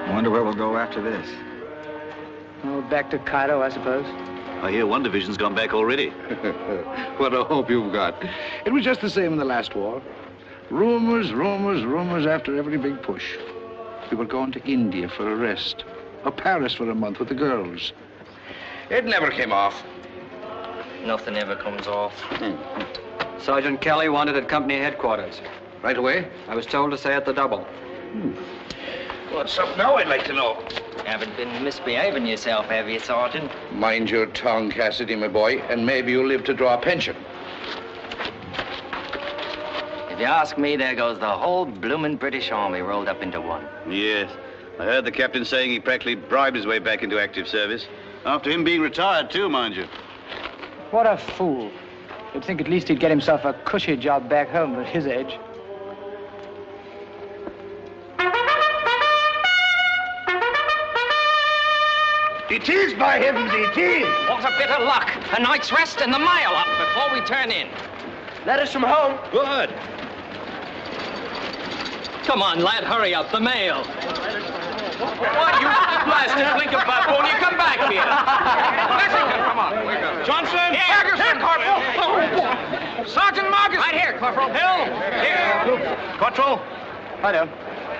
I wonder where we'll go after this. Oh, back to Cairo, I suppose. I hear one division's gone back already. What a hope you've got. It was just the same in the last war. Rumors, rumors, rumors after every big push. We were going to India for a rest, or Paris for a month with the girls. It never came off. Nothing ever comes off. Sergeant Kelly wanted at company headquarters. Right away? I was told to say at the double. What's up now, I'd like to know. Haven't been misbehaving yourself, have you, Sergeant? Mind your tongue, Cassidy, my boy, and maybe you'll live to draw a pension. If you ask me, there goes the whole bloomin' British Army rolled up into one. Yes. I heard the captain saying he practically bribed his way back into active service. After him being retired, too, mind you. What a fool. You'd think at least he'd get himself a cushy job back home at his age. It is, by heavens, it is! What a bit of luck. A night's rest and the mail up before we turn in. Letters from home. Good. Come on, lad, hurry up, the mail. What, you blasted blinker baboon, you come back here. Mexican, come on. Johnson. Ferguson, Corporal. Sergeant Marcus. Right here, Corporal. Hill. Here. Corporal. Hi there.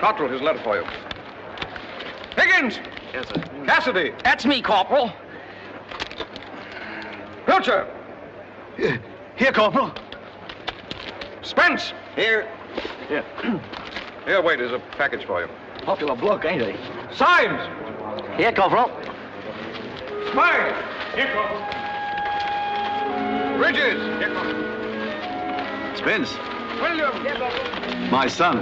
Corporal, here's a letter for you. Higgins! Yes, sir. Cassidy! That's me, Corporal. Pilcher! Here, Corporal. Spence! Here. Here. Here, wait, there's a package for you. Popular bloke, ain't he? Symes! Here, Corporal. Smythe! Here, Corporal. Bridges! Here, Corporal. Spence, William! Here, Corporal. my son.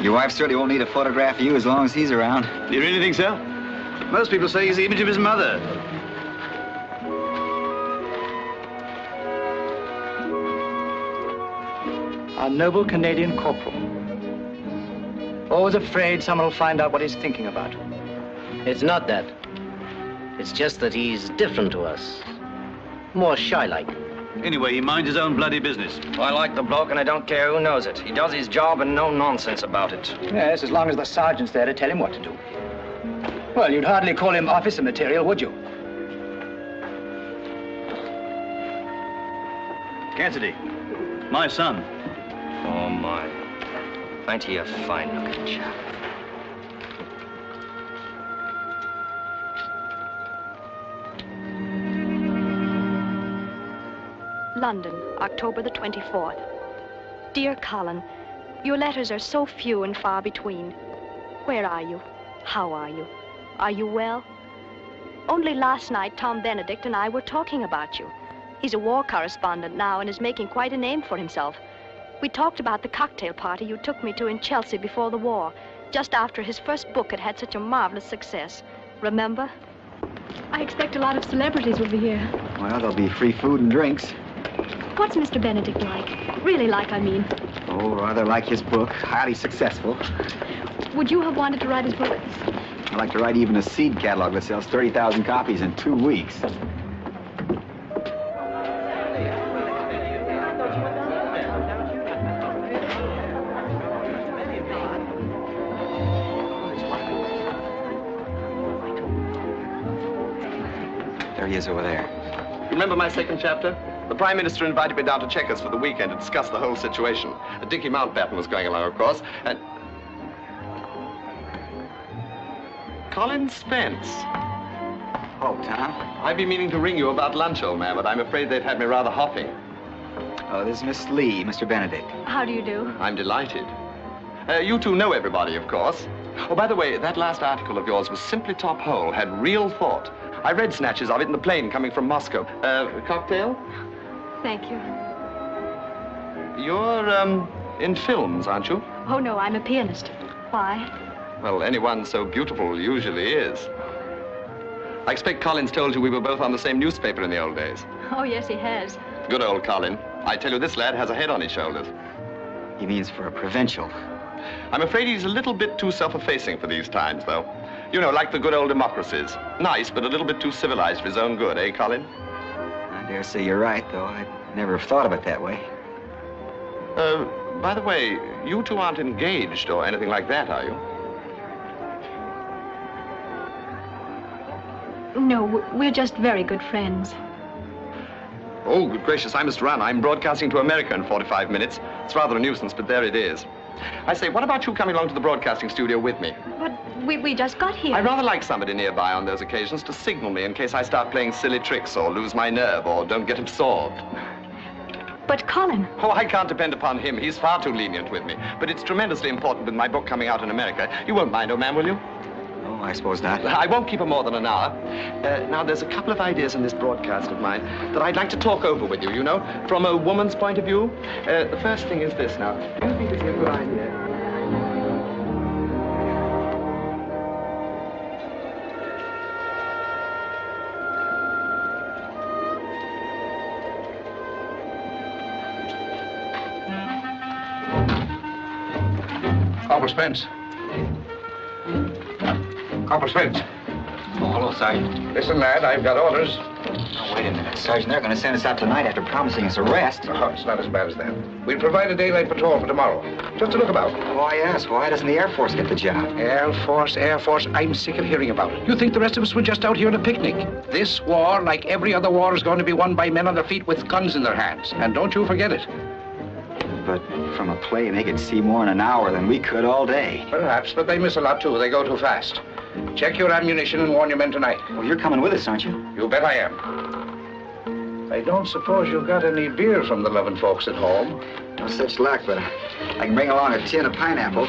Your wife certainly won't need a photograph of you as long as he's around. Do you really think so? Most people say he's the image of his mother. Our noble Canadian corporal. Always afraid someone will find out what he's thinking about. It's not that. It's just that he's different to us. More shy-like. Anyway, he minds his own bloody business. I like the bloke and I don't care who knows it. He does his job and no nonsense about it. Yes, as long as the sergeant's there to tell him what to do. Well, you'd hardly call him officer material, would you? Cassidy, my son. Oh, my. Ain't he a fine-looking chap? London, October the 24th. Dear Colin, your letters are so few and far between. Where are you? How are you? Are you well? Only last night, Tom Benedict and I were talking about you. He's a war correspondent now and is making quite a name for himself. We talked about the cocktail party you took me to in Chelsea before the war, just after his first book had had such a marvelous success. Remember? I expect a lot of celebrities will be here. Well, there'll be free food and drinks. What's Mr. Benedict like? Really like, I mean. Oh, rather like his book. Highly successful. Would you have wanted to write his book? I like to write even a seed catalog that sells 30,000 copies in 2 weeks. There he is over there. Remember my second chapter? The Prime Minister invited me down to Chequers for the weekend to discuss the whole situation. Dickie Mountbatten was going along, of course, and... Colin Spence. Oh, Tom? I've been meaning to ring you about lunch, old man, but I'm afraid they've had me rather hopping. Oh, this is Miss Lee, Mr. Benedict. How do you do? I'm delighted. You two know everybody, of course. Oh, by the way, that last article of yours was simply top hole, had real thought. I read snatches of it in the plane coming from Moscow. Cocktail? Thank you. You're, in films, aren't you? Oh, no, I'm a pianist. Why? Well, anyone so beautiful usually is. I expect Colin's told you we were both on the same newspaper in the old days. Oh, yes, he has. Good old Colin. I tell you, this lad has a head on his shoulders. He means for a provincial. I'm afraid he's a little bit too self-effacing for these times, though. You know, like the good old democracies. Nice, but a little bit too civilized for his own good, eh, Colin? I dare say you're right, though. I'd never have thought of it that way. by the way, you two aren't engaged or anything like that, are you? No, we're just very good friends. Oh, good gracious, I must run. I'm broadcasting to America in 45 minutes. It's rather a nuisance, but there it is. I say, what about you coming along to the broadcasting studio with me? But we just got here. I'd rather like somebody nearby on those occasions to signal me in case I start playing silly tricks or lose my nerve or don't get absorbed. But Colin... Oh, I can't depend upon him. He's far too lenient with me. But it's tremendously important with my book coming out in America. You won't mind, old man, will you? Oh, I suppose not. I won't keep her more than an hour. Now, there's a couple of ideas in this broadcast of mine that I'd like to talk over with you, you know, from a woman's point of view. The first thing is this now. Do you think it's a good idea? Corporal Spence. Corporal Spence. Oh, hello, Sergeant. Listen, lad, I've got orders. Oh, wait a minute, Sergeant. They're going to send us out tonight after promising us a rest. Oh, it's not as bad as that. We'll provide a daylight patrol for tomorrow. Just to look about. Why, yes. Why doesn't the Air Force get the job? Air Force. I'm sick of hearing about it. You think the rest of us were just out here on a picnic? This war, like every other war, is going to be won by men on their feet with guns in their hands. And don't you forget it. But from a plane, they could see more in an hour than we could all day. Perhaps, but they miss a lot, too. They go too fast. Check your ammunition and warn your men tonight. Well, you're coming with us, aren't you? You bet I am. I don't suppose you've got any beer from the loving folks at home. No such luck, but I can bring along a tin of pineapple.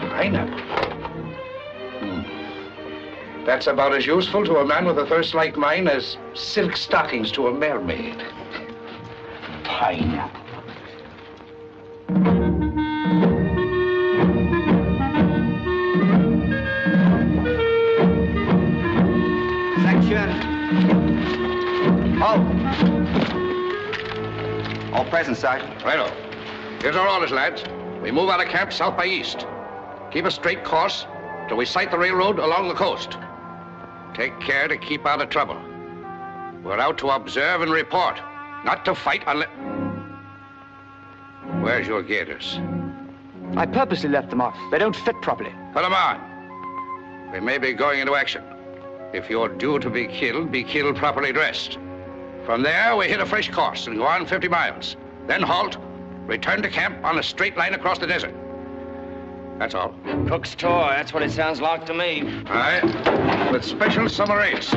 Pineapple? That's about as useful to a man with a thirst like mine as silk stockings to a mermaid. Pineapple. All present, Sergeant. Righto. Here's our orders, lads. We move out of camp south by east. Keep a straight course till we sight the railroad along the coast. Take care to keep out of trouble. We're out to observe and report, not to fight unless... Where's your gaiters? I purposely left them off. They don't fit properly. Put them on. We may be going into action. If you're due to be killed properly dressed. From there, we hit a fresh course and go on 50 miles. Then halt, return to camp on a straight line across the desert. That's all. Cook's toy, that's what it sounds like to me. Aye, with special summer rates.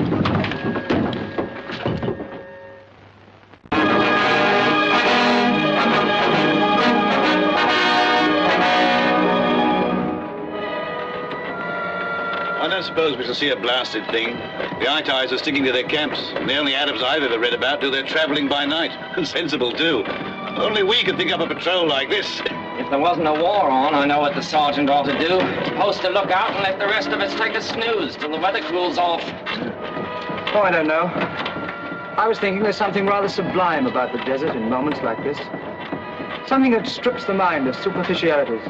I don't suppose we shall see a blasted thing. The Itais are sticking to their camps. And the only Arabs I've ever read about do their traveling by night. And sensible, too. Only we could think up a patrol like this. If there wasn't a war on, I know what the sergeant ought to do. Post a lookout and let the rest of us take a snooze till the weather cools off. Oh, I don't know. I was thinking there's something rather sublime about the desert in moments like this. Something that strips the mind of superficialities.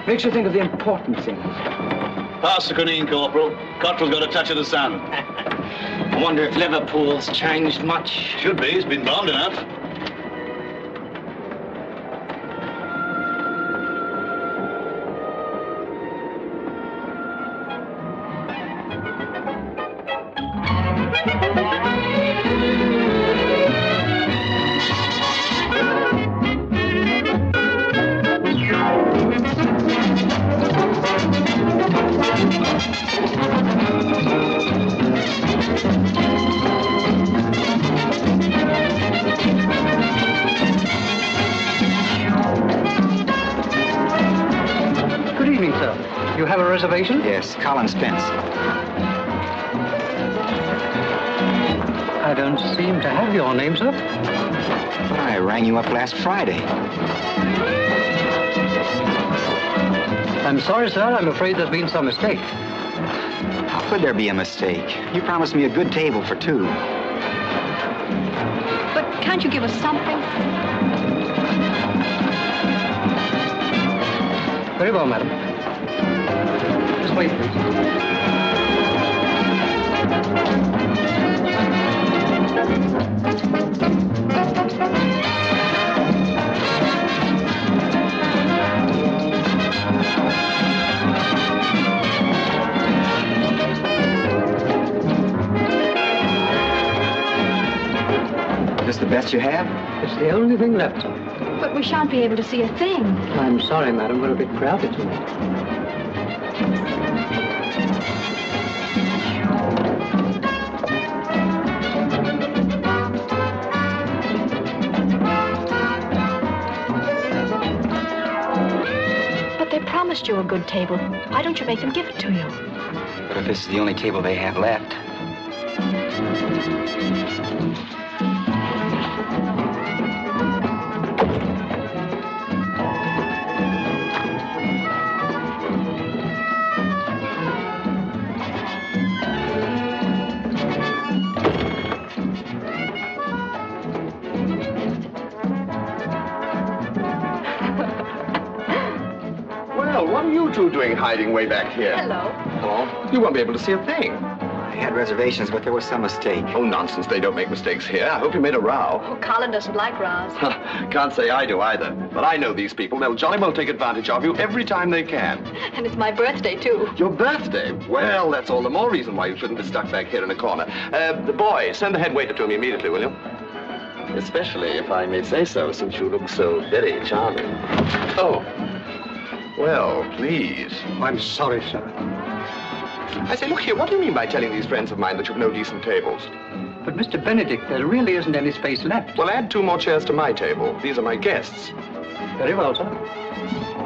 Makes you think of the important things. Pass the quinine, Corporal. Cottrell's got a touch of the sun. I wonder if Liverpool's changed much. Should be. It's been bombed enough. You have a reservation? Yes, Colin Spence. I don't seem to have your name, sir. But I rang you up last Friday. I'm sorry, sir. I'm afraid there's been some mistake. How could there be a mistake? You promised me a good table for two. But can't you give us something? Very well, madam. Just wait, please. best you have? It's the only thing left, sir. But we shan't be able to see a thing. I'm sorry, madam. We're a bit crowded tonight. But they promised you a good table. Why don't you make them give it to you? But if this is the only table they have left... Well, what are you two doing hiding way back here? Hello. Oh, you won't be able to see a thing. I had reservations, but there was some mistake. Oh, nonsense. They don't make mistakes here. I hope you made a row. Oh, Colin doesn't like rows. Can't say I do either. But I know these people. They'll jolly well take advantage of you every time they can. And it's my birthday, too. Your birthday? Well, that's all the more reason why you shouldn't be stuck back here in a corner. The boy, send the head waiter to me immediately, will you? Especially, if I may say so, since you look so very charming. Oh. Well, please. I'm sorry, sir. I say, look here, what do you mean by telling these friends of mine that you've no decent tables? But, Mr. Benedict, there really isn't any space left. Well, add 2 more chairs to my table. These are my guests. Very well, sir.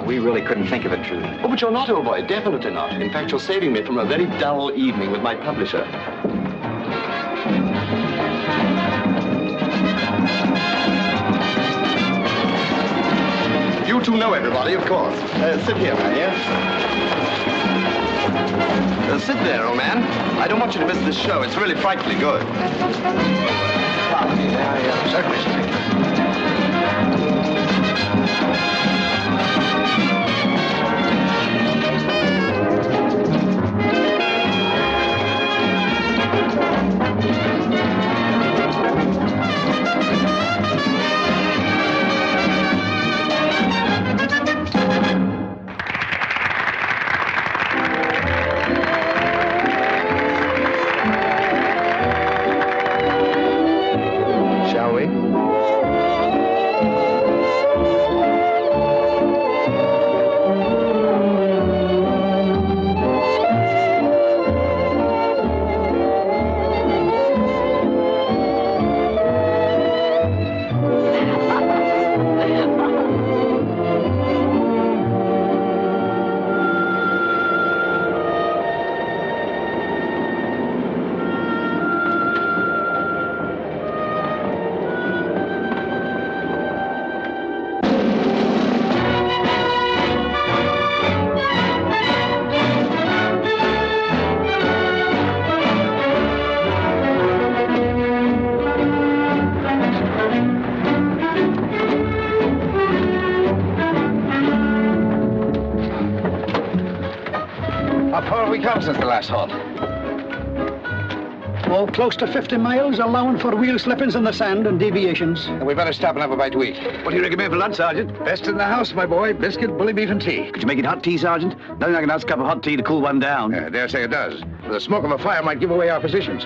We really couldn't think of it, truly. Oh, but you're not, old boy. Definitely not. In fact, you're saving me from a very dull evening with my publisher. You two know everybody, of course. Sit here, my dear. Sit there, old man. I don't want you to miss this show. It's really frightfully good. Certainly, sir. Since the last halt. Oh, close to 50 miles, allowing for wheel slippings in the sand and deviations. And we better stop and have a bite to eat. What do you recommend for lunch, Sergeant? Best in the house, my boy. Biscuit, bully beef, and tea. Could you make it hot tea, Sergeant? Nothing like a nice cup of hot tea to cool one down. I dare say it does. The smoke of a fire might give away our positions.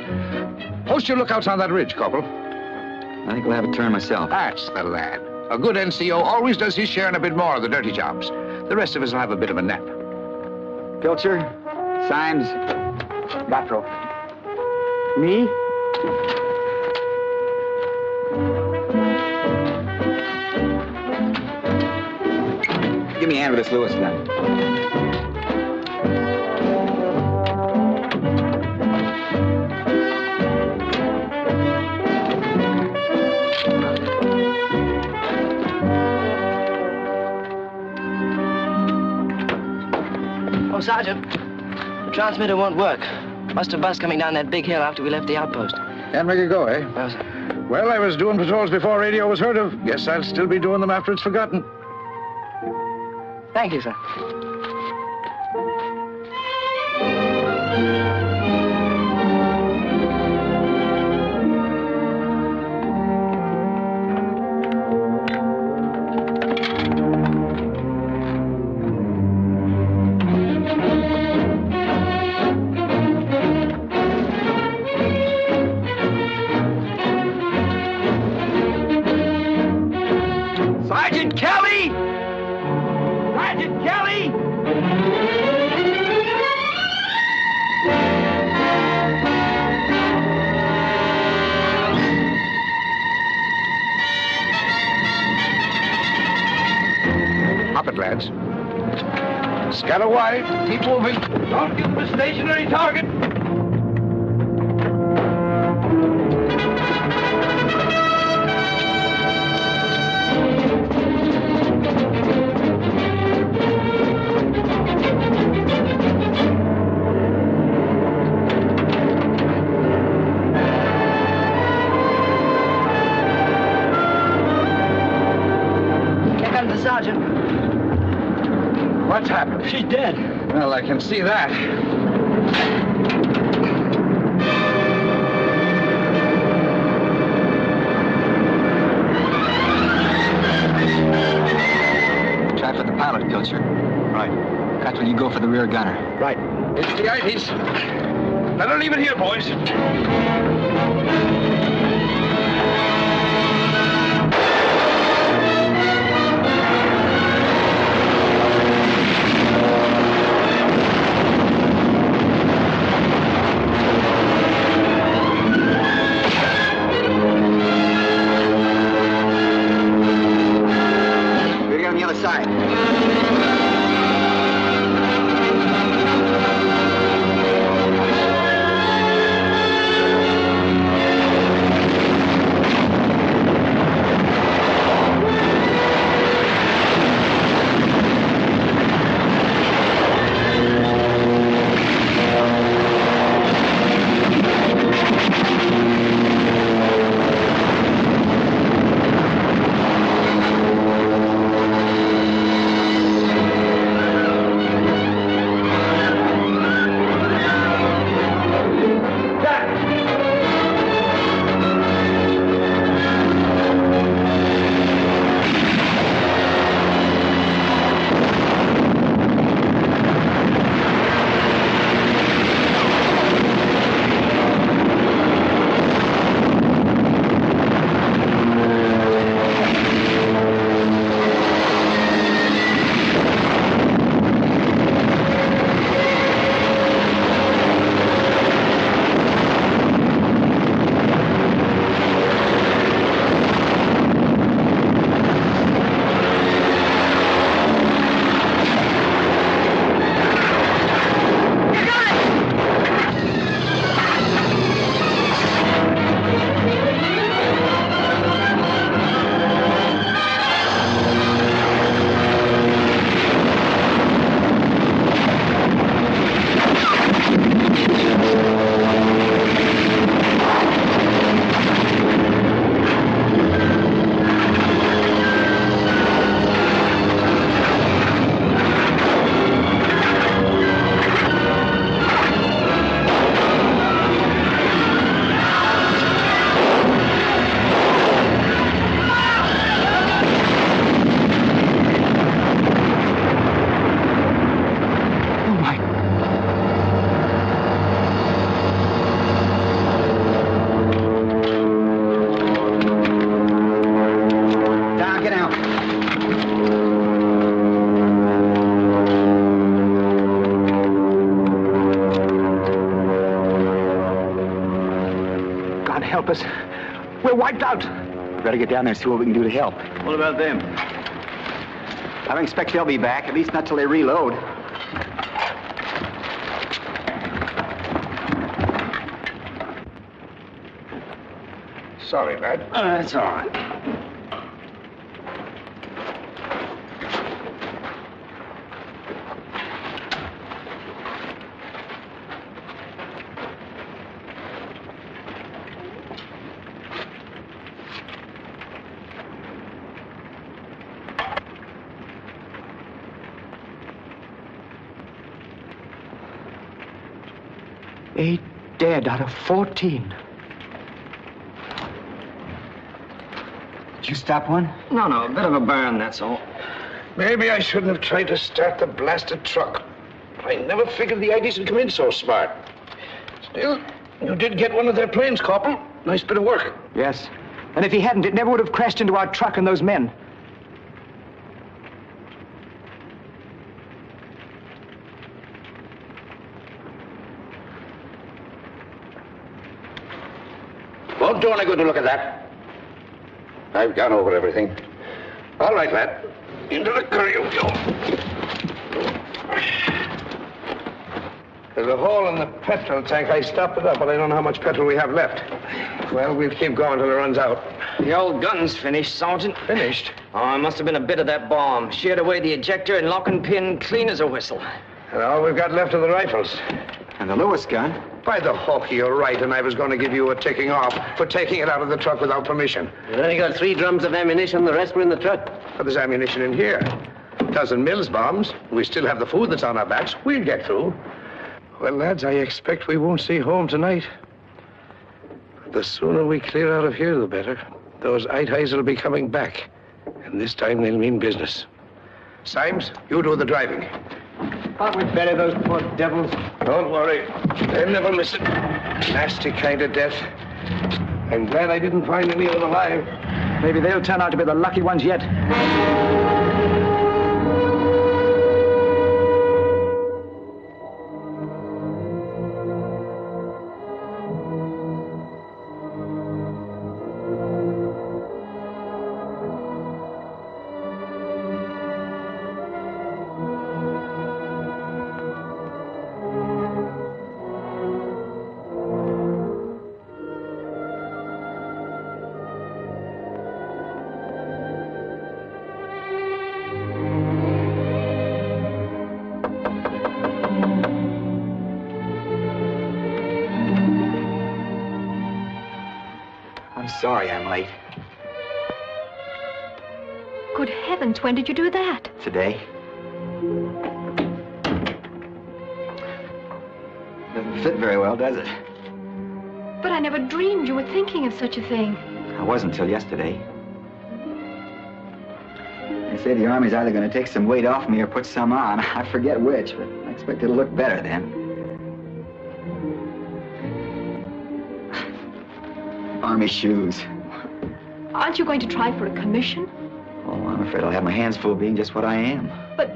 Post your lookouts on that ridge, Corporal. I think we'll have a turn myself. That's the lad. A good NCO always does his share and a bit more of the dirty jobs. The rest of us will have a bit of a nap. Pilcher, Symes, Gattro. Me? Give me a hand with this Lewis gun. Oh, Sergeant, the transmitter won't work. Must have bust coming down that big hill after we left the outpost. Can't make it go, eh? Well, sir. Well, I was doing patrols before radio was heard of. Guess I'll still be doing them after it's forgotten. Thank you, sir. Sergeant Kelly! Hop it, lads. Scatter wide. Keep moving. Don't give them a stationary target. Sergeant. What's happened? She's dead. Well, I can see that. Try for the pilot, Pilcher. Right. Cottrell, you go for the rear gunner. Right. It's the 80s. Better leave it here, boys. help us. We're wiped out. We better get down there and see what we can do to help. What about them? I don't expect they'll be back, at least not till they reload. Sorry, lad. That's all right. Eight dead out of 14. Did you stop one? No, a bit of a burn, that's all. Maybe I shouldn't have tried to start the blasted truck. I never figured the IDs would come in so smart. Still, you did get one of their planes, Corporal. Nice bit of work. Yes. And if he hadn't, it never would have crashed into our truck and those men. Don't do any good to look at that. I've gone over everything. All right, lad. Into the curry you go. There's a hole in the petrol tank. I stopped it up, but I don't know how much petrol we have left. Well, we'll keep going till it runs out. The old gun's finished, Sergeant. Finished? Oh, it must have been a bit of that bomb. Sheared away the ejector and lock and pin clean as a whistle. And all we've got left are the rifles. And the Lewis gun? By the hook, you're right, and I was going to give you a ticking off for taking it out of the truck without permission. We've only got 3 drums of ammunition. The rest were in the truck. But there's ammunition in here. A dozen Mills bombs. We still have the food that's on our backs. We'll get through. Well, lads, I expect we won't see home tonight. The sooner we clear out of here, the better. Those Itais will be coming back. And this time they'll mean business. Symes, you do the driving. Thought we'd bury those poor devils. Don't worry. They'll never miss it. Nasty kind of death. I'm glad I didn't find any of them alive. Maybe they'll turn out to be the lucky ones yet. Sorry I'm late. Good heavens, when did you do that? Today. Doesn't fit very well, does it? But I never dreamed you were thinking of such a thing. I wasn't till yesterday. They say the Army's either going to take some weight off me or put some on. I forget which, but I expect it'll look better then. Army shoes. Aren't you going to try for a commission? Oh, I'm afraid I'll have my hands full being just what I am. But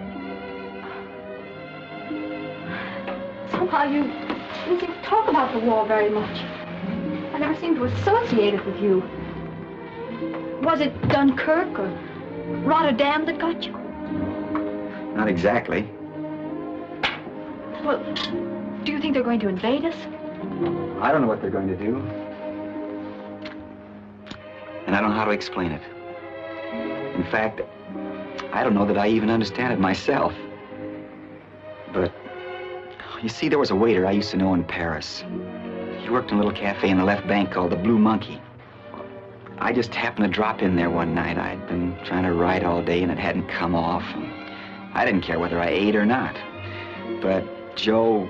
somehow you didn't seem to talk about the war very much. I never seemed to associate it with you. Was it Dunkirk or Rotterdam that got you? Not exactly. Well, do you think they're going to invade us? I don't know what they're going to do. And I don't know how to explain it. In fact, I don't know that I even understand it myself. But, you see, there was a waiter I used to know in Paris. He worked in a little cafe in the left bank called the Blue Monkey. I just happened to drop in there one night. I'd been trying to write all day and it hadn't come off. I didn't care whether I ate or not. But Joe,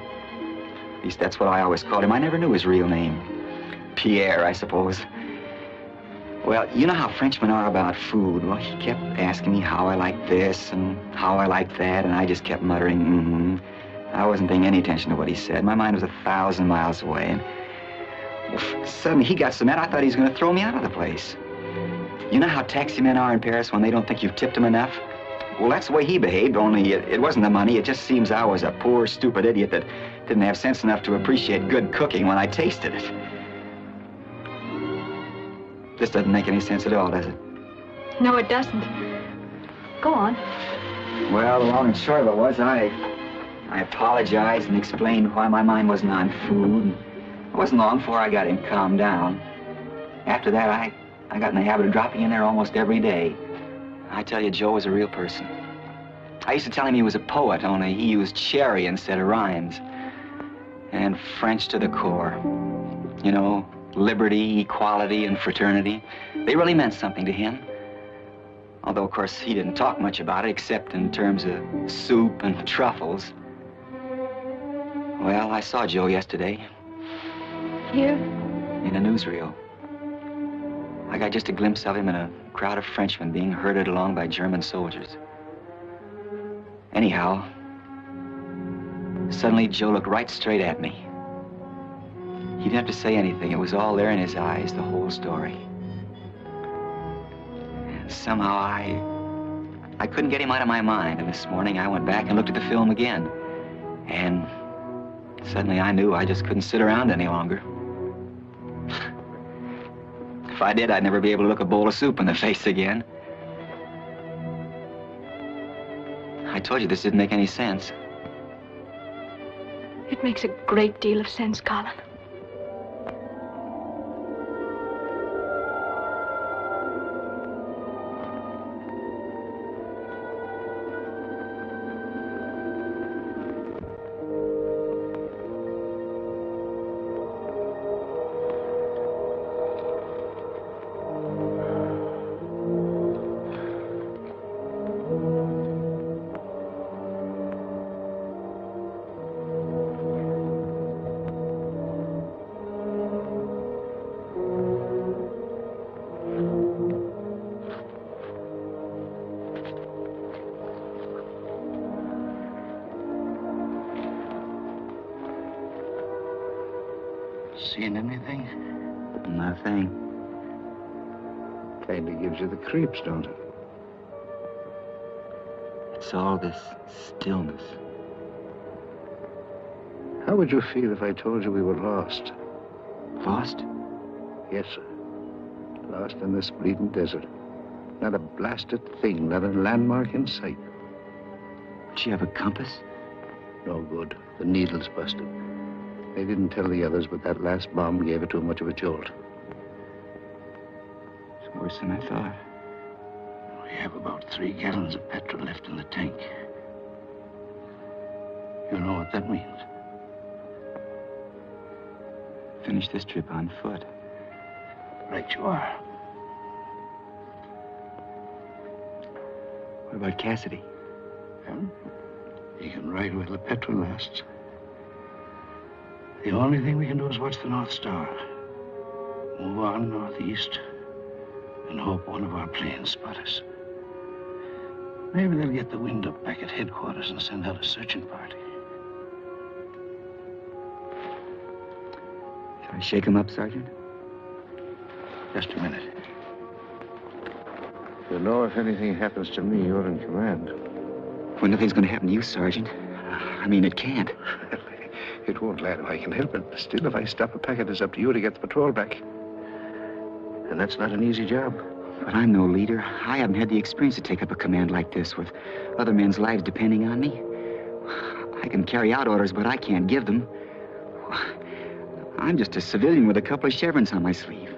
at least that's what I always called him. I never knew his real name. Pierre, I suppose. Well, you know how Frenchmen are about food. Well, he kept asking me how I liked this and how I liked that, and I just kept muttering, mm-hmm. I wasn't paying any attention to what he said. My mind was 1,000 miles away, and suddenly he got so mad I thought he was going to throw me out of the place. You know how taxi men are in Paris when they don't think you've tipped them enough? Well, that's the way he behaved, only it wasn't the money. It just seems I was a poor, stupid idiot that didn't have sense enough to appreciate good cooking when I tasted it. This doesn't make any sense at all, does it? No, it doesn't. Go on. Well, the long and short of it was I apologized and explained why my mind wasn't on food. It wasn't long before I got him calmed down. After that, I got in the habit of dropping in there almost every day. I tell you, Joe was a real person. I used to tell him he was a poet, only he used cherry instead of rhymes. And French to the core. You know, liberty, equality, and fraternity. They really meant something to him. Although, of course, he didn't talk much about it, except in terms of soup and truffles. Well, I saw Joe yesterday. Here? In a newsreel. I got just a glimpse of him in a crowd of Frenchmen being herded along by German soldiers. Anyhow, suddenly Joe looked right straight at me. He didn't have to say anything. It was all there in his eyes, the whole story. And somehow I couldn't get him out of my mind. And this morning I went back and looked at the film again. And suddenly I knew I just couldn't sit around any longer. If I did, I'd never be able to look a bowl of soup in the face again. I told you this didn't make any sense. It makes a great deal of sense, Colin. Seen anything? Nothing. Kinda gives you the creeps, don't it? It's all this stillness. How would you feel if I told you we were lost? Lost? Yes, sir. Lost in this bleeding desert. Not a blasted thing, not a landmark in sight. Did you have a compass? No good. The needle's busted. They didn't tell the others, but that last bomb gave it too much of a jolt. It's worse than I thought. We have about 3 gallons of petrol left in the tank. You know what that means? Finish this trip on foot. Right you are. What about Cassidy? Well, he can ride while the petrol lasts. The only thing we can do is watch the North Star. Move on northeast and hope one of our planes spot us. Maybe they'll get the wind up back at headquarters and send out a searching party. Shall I shake him up, Sergeant? Just a minute. You know, if anything happens to me, you're in command. Well, nothing's going to happen to you, Sergeant. I mean, it can't. It won't, lad, if I can help it. Still, if I stop a packet, it's up to you to get the patrol back. And that's not an easy job. But I'm no leader. I haven't had the experience to take up a command like this with other men's lives depending on me. I can carry out orders, but I can't give them. I'm just a civilian with a couple of chevrons on my sleeve.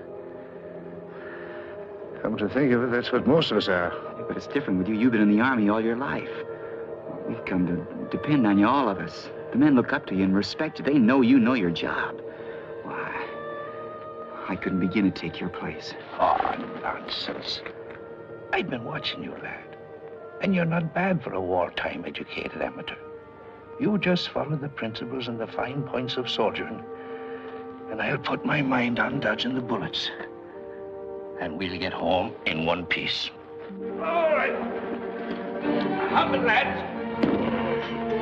Come to think of it, that's what most of us are. Yeah, but it's different with you. You've been in the Army all your life. We've come to depend on you, all of us. The men look up to you and respect you. They know you know your job. Why, I couldn't begin to take your place. Oh, nonsense. I've been watching you, lad. And you're not bad for a wartime educated amateur. You just follow the principles and the fine points of soldiering, and I'll put my mind on dodging the bullets. And we'll get home in one piece. All right. Hop it, lads.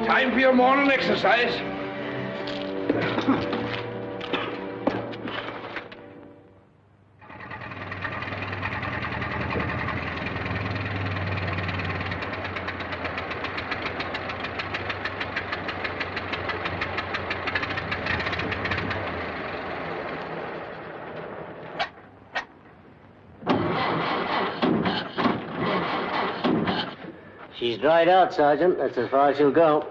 Time for your morning exercise. She's dried out, Sergeant. That's as far as she'll go.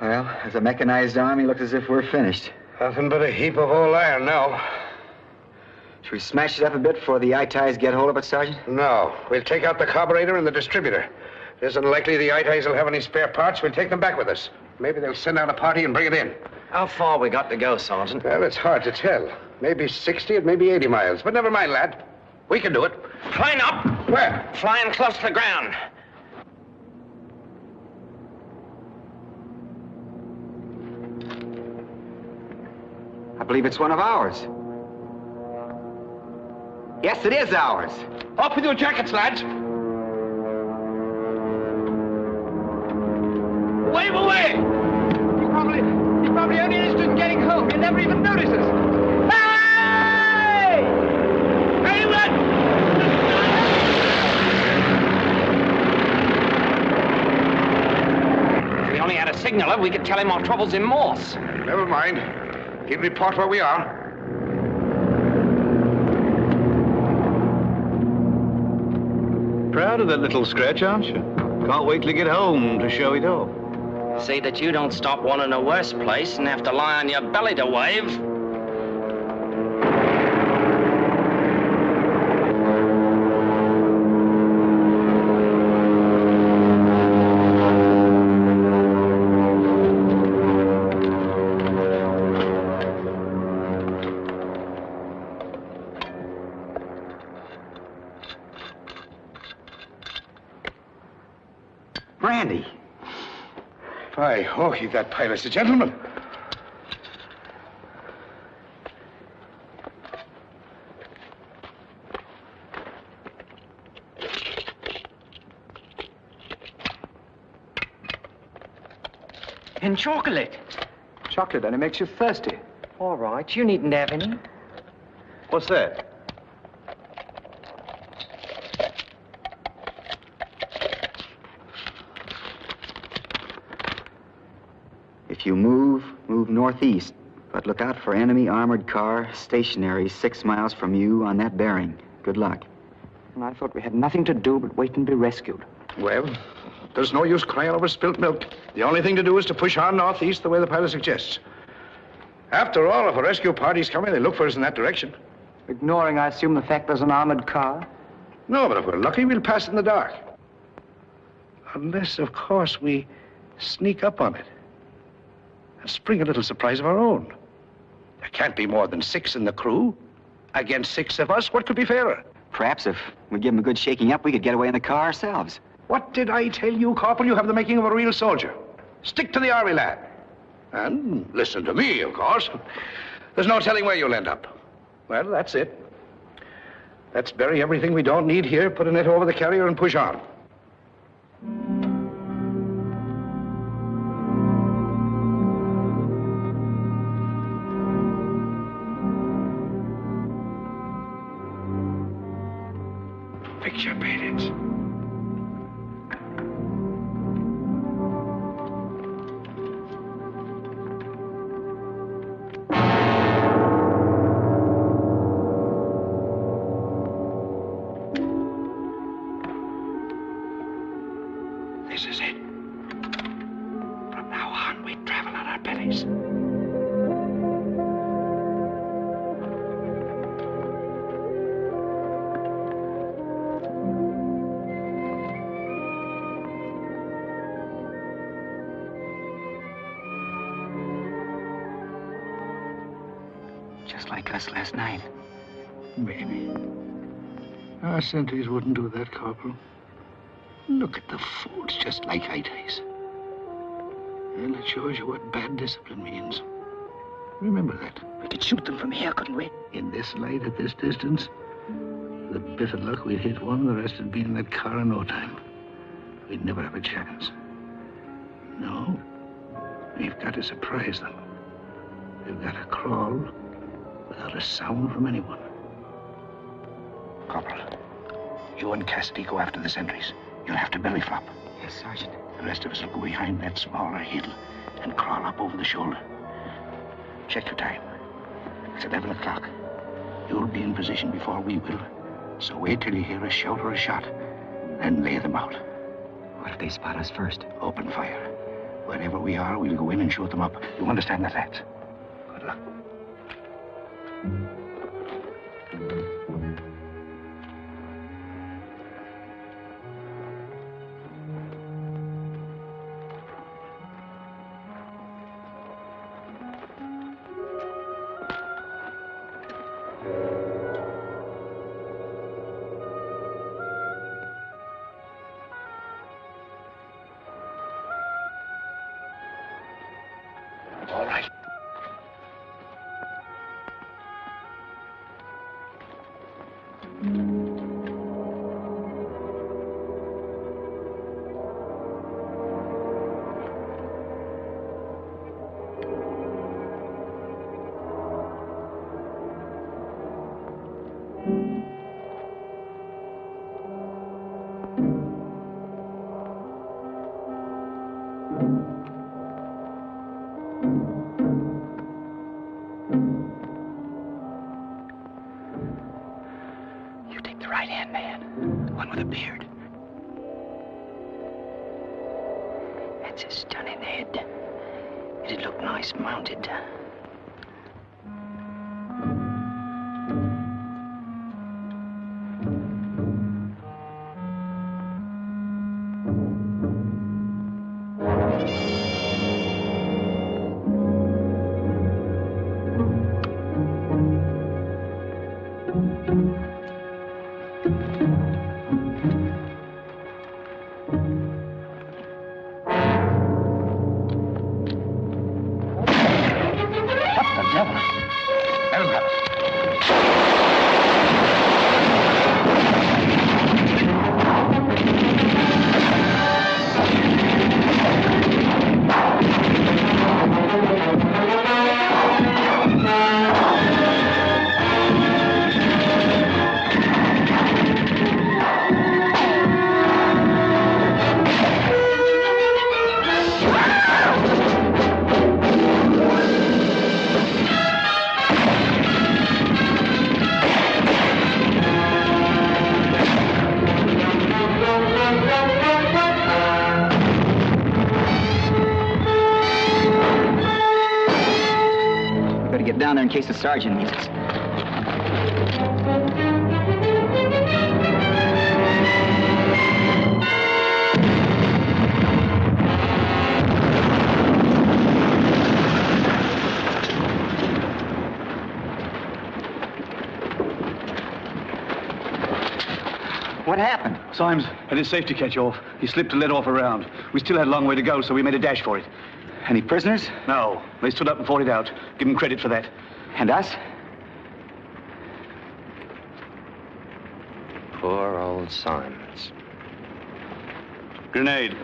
Well, as a mechanized army, looks as if we're finished. Nothing but a heap of old iron now. Should we smash it up a bit before the eye-ties get hold of it, Sergeant? No. We'll take out the carburetor and the distributor. It isn't likely the eye-ties will have any spare parts. We'll take them back with us. Maybe they'll send out a party and bring it in. How far we got to go, Sergeant? Well, it's hard to tell. Maybe 60, it may be 80 miles. But never mind, lad. We can do it. Line up! Where? Flying close to the ground. I believe it's one of ours. Yes, it is ours. Off with your jackets, lads. Wave away! He's probably only interested in getting home. He'll never even notice us. Hey! Hey, run! If we only had a signaler, we could tell him our trouble's in Morse. Never mind. He'll report where we are. Proud of that little scratch, aren't you? Can't wait till you get home to show it off. See that you don't stop one in a worse place and have to lie on your belly to wave. Brandy. By Hawkey, that pilot's a gentleman. And chocolate. Chocolate, and it makes you thirsty. All right, you needn't have any. What's that? If you move northeast, but look out for enemy armored car stationary 6 miles from you on that bearing. Good luck. And I thought we had nothing to do but wait and be rescued. Well, there's no use crying over spilt milk. The only thing to do is to push on northeast the way the pilot suggests. After all, if a rescue party's coming, they look for us in that direction. Ignoring, I assume, the fact there's an armored car? No, but if we're lucky, we'll pass it in the dark. Unless, of course, we sneak up on it. And spring a little surprise of our own. There can't be more than 6 in the crew. Against 6 of us, what could be fairer? Perhaps if we give them a good shaking up, we could get away in the car ourselves. What did I tell you, Corporal? You have the making of a real soldier. Stick to the army, lad. And listen to me, of course. There's no telling where you'll end up. Well, that's it. Let's bury everything we don't need here, put a net over the carrier, and push on. Fix your paintings. This is it. From now on, we travel on our bellies. Just like us last night. Maybe. Our sentries wouldn't do that, Corporal. Look at the fools, just like high ties. Well, it shows you what bad discipline means. Remember that. We could shoot them from here, couldn't we? In this light, at this distance, with a bit of luck, we'd hit one, the rest would be in that car in no time. We'd never have a chance. No. We've got to surprise them. We've got to crawl without a sound from anyone. Corporal, you and Cassidy go after the sentries. You'll have to belly flop. Yes, Sergeant. The rest of us will go behind that smaller hill and crawl up over the shoulder. Check your time. It's 11 o'clock. You'll be in position before we will. So wait till you hear a shout or a shot, then lay them out. What if they spot us first? Open fire. Wherever we are, we'll go in and shoot them up. You understand that, lads? Good luck. All right. That's a stunning head. It'd look nice mounted. Down there in case the sergeant needs us. What happened? Symes had his safety catch off. He slipped and let off a round. We still had a long way to go, so we made a dash for it. Any prisoners? No. They stood up and fought it out. Give them credit for that. And us? Poor old Symes. Grenade.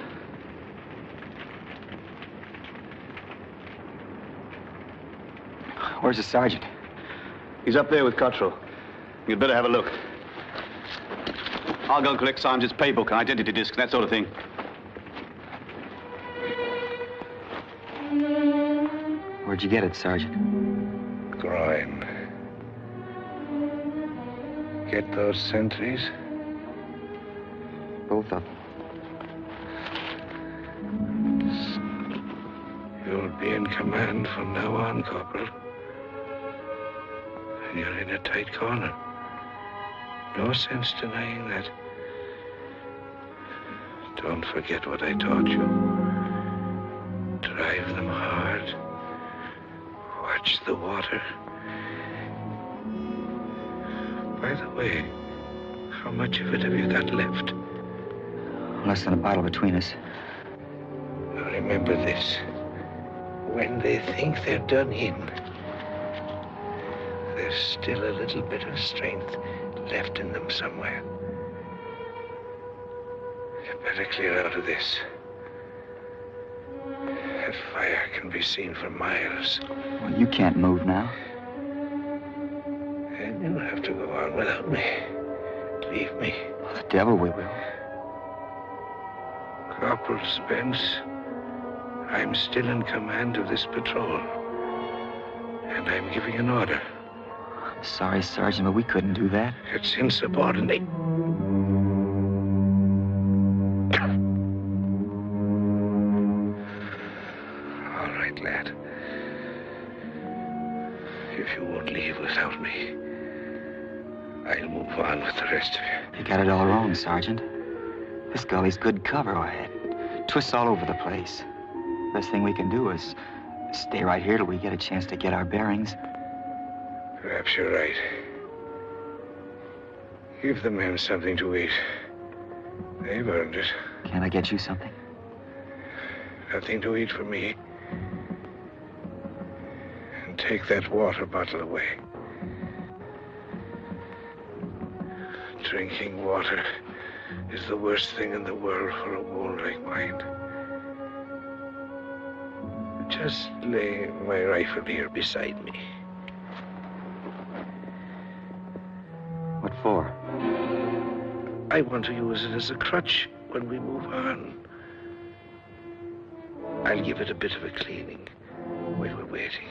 Where's the sergeant? He's up there with Cottrell. You'd better have a look. I'll go and collect Symes' paybook and identity disc and that sort of thing. Where'd you get it, Sergeant? Groin. Get those sentries? Both of them. You'll be in command from now on, Corporal. And you're in a tight corner. No sense denying that. Don't forget what I taught you. Drive them hard. Watch the water. By the way, how much of it have you got left? Less than a bottle between us. Now remember this. When they think they're done in, there's still a little bit of strength left in them somewhere. You better clear out of this. That fire can be seen for miles. Well, you can't move now. And you'll have to go on without me. Leave me. Well, the devil we will. Corporal Spence, I'm still in command of this patrol. And I'm giving an order. I'm sorry, Sergeant, but we couldn't do that. It's insubordinate. All right, lad. If you won't leave without me, I'll move on with the rest of you. You got it all wrong, Sergeant. This gully's good cover ahead. Twists all over the place. Best thing we can do is stay right here till we get a chance to get our bearings. Perhaps you're right. Give the men something to eat. They've earned it. Can I get you something? Nothing to eat for me. And take that water bottle away. Drinking water is the worst thing in the world for a wound like mine. Just lay my rifle here beside me. What for? I want to use it as a crutch when we move on. I'll give it a bit of a cleaning while we're waiting.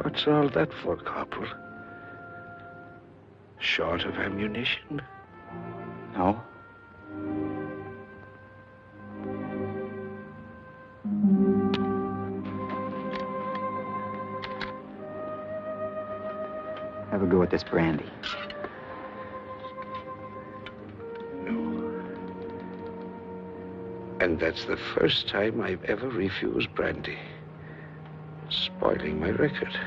What's all that for, Corporal? Short of ammunition? No. Have a go at this brandy. No. And that's the first time I've ever refused brandy. Spoiling my record.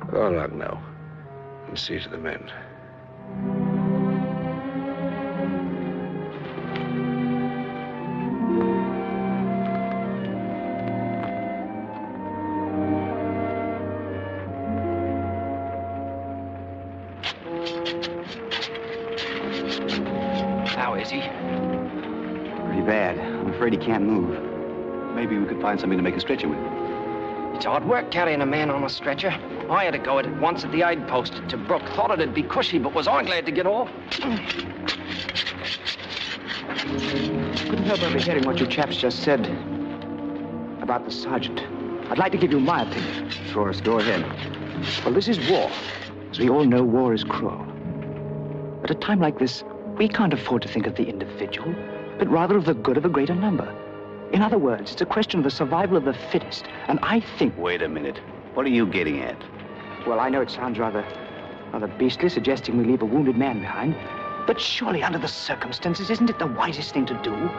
Go along now and see to the men. How is he? Pretty bad. I'm afraid he can't move. Maybe we could find something to make a stretcher with. It's hard work carrying a man on a stretcher. I had to go at it once at the aid post to Brook. Thought it'd be cushy, but was I glad to get off. Couldn't help overhearing what you chaps just said about the sergeant. I'd like to give you my opinion. Of course, go ahead. Well, this is war. As we all know, war is cruel. At a time like this, we can't afford to think of the individual, but rather of the good of a greater number. In other words, it's a question of the survival of the fittest, and I think... Wait a minute. What are you getting at? Well, I know it sounds rather beastly, suggesting we leave a wounded man behind, but surely under the circumstances, isn't it the wisest thing to do?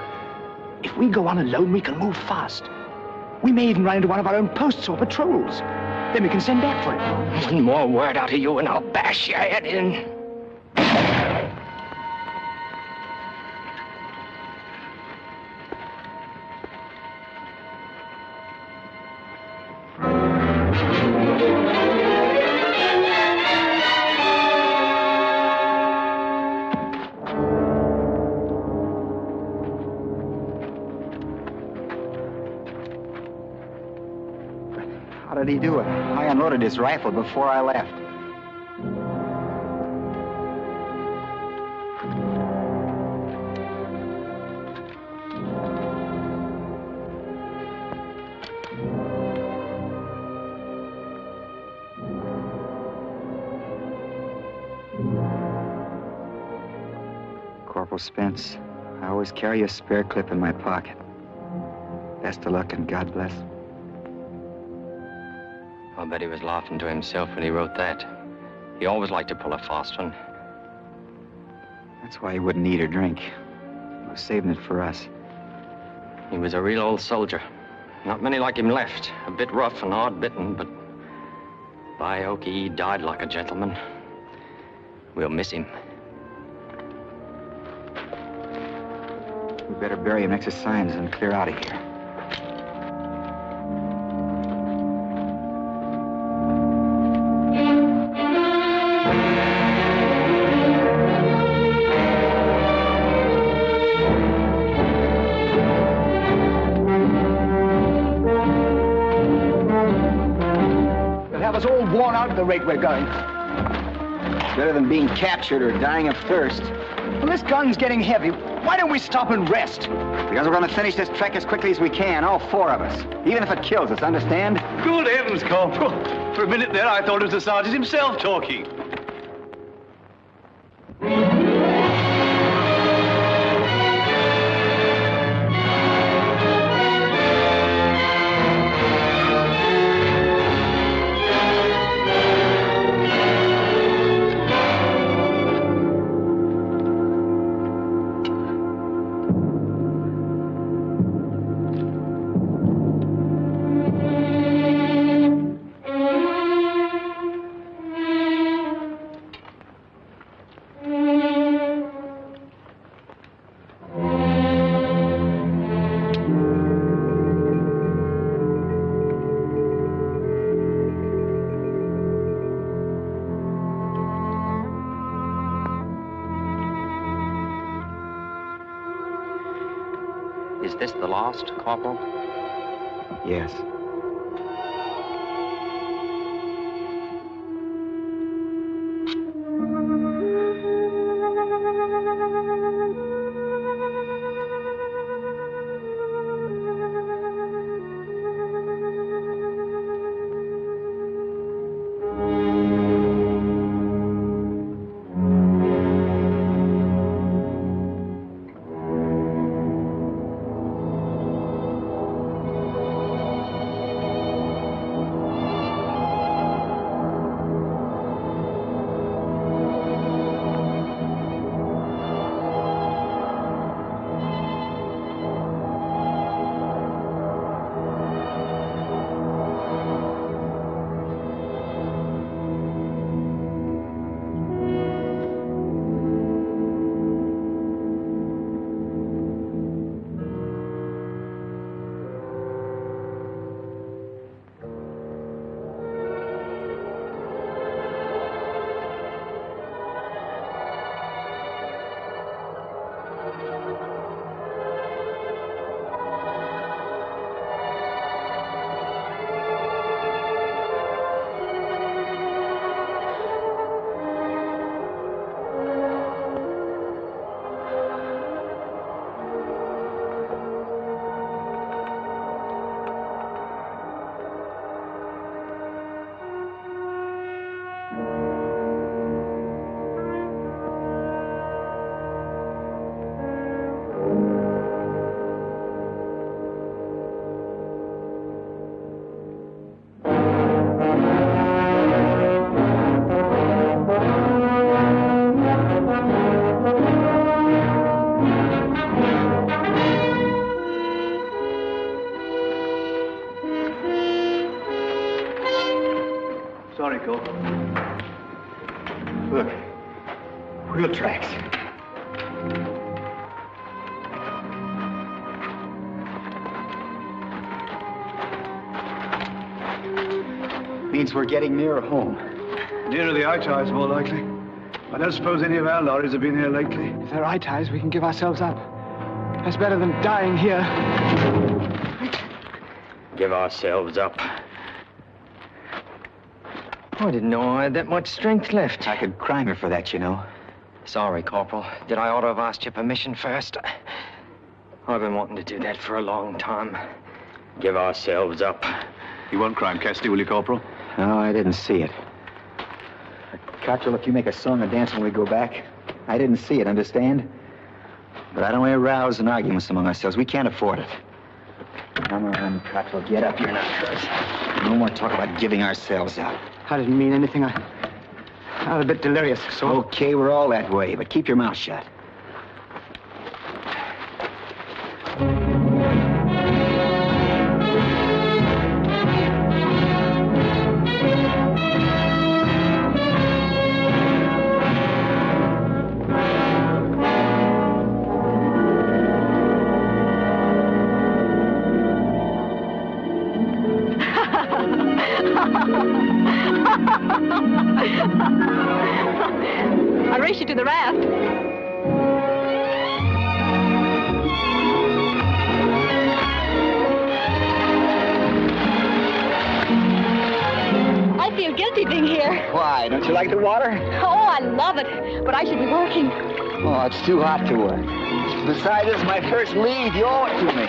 If we go on alone, we can move fast. We may even run into one of our own posts or patrols. Then we can send back for it. One more word out of you and I'll bash your head in. How did he do it? I unloaded his rifle before I left. Corporal Spence, I always carry a spare clip in my pocket. Best of luck and God bless. I bet he was laughing to himself when he wrote that. He always liked to pull a fast one. That's why he wouldn't eat or drink. He was saving it for us. He was a real old soldier. Not many like him left. A bit rough and hard-bitten, but by Okie, he died like a gentleman. We'll miss him. We better bury him next to signs and clear out of here. The rate we're going. Better than being captured or dying of thirst. Well, this gun's getting heavy. Why don't we stop and rest? Because we're going to finish this trek as quickly as we can, all four of us. Even if it kills us, understand? Good heavens, Corporal. For a minute there, I thought it was the sergeant himself talking. Is this the last, Corporal? Yes. Sorry, Cole. Look. Wheel tracks. Means we're getting nearer home. Nearer the eye ties, more likely. I don't suppose any of our lorries have been here lately. If they're eye ties, we can give ourselves up. That's better than dying here. Give ourselves up. Oh, I didn't know I had that much strength left. I could crime her for that, you know. Sorry, Corporal. Did I ought to have asked your permission first? I've been wanting to do that for a long time. Give ourselves up. You won't crime Cassidy, will you, Corporal? No, I didn't see it. Cottrell, if you make a song and dance when we go back, I didn't see it, understand? But I don't want to rouse an arguments among ourselves. We can't afford it. Come on, Cottrell, get up. You're not. No more talk about giving ourselves up. I didn't mean anything. I'm a bit delirious, so... Okay, we're all that way, but keep your mouth shut. I'll race you to the raft. I feel guilty being here. Why? Don't you like the water? Oh, I love it. But I should be working. Oh, it's too hot to work. Besides, this is my first leave. You owe it to me.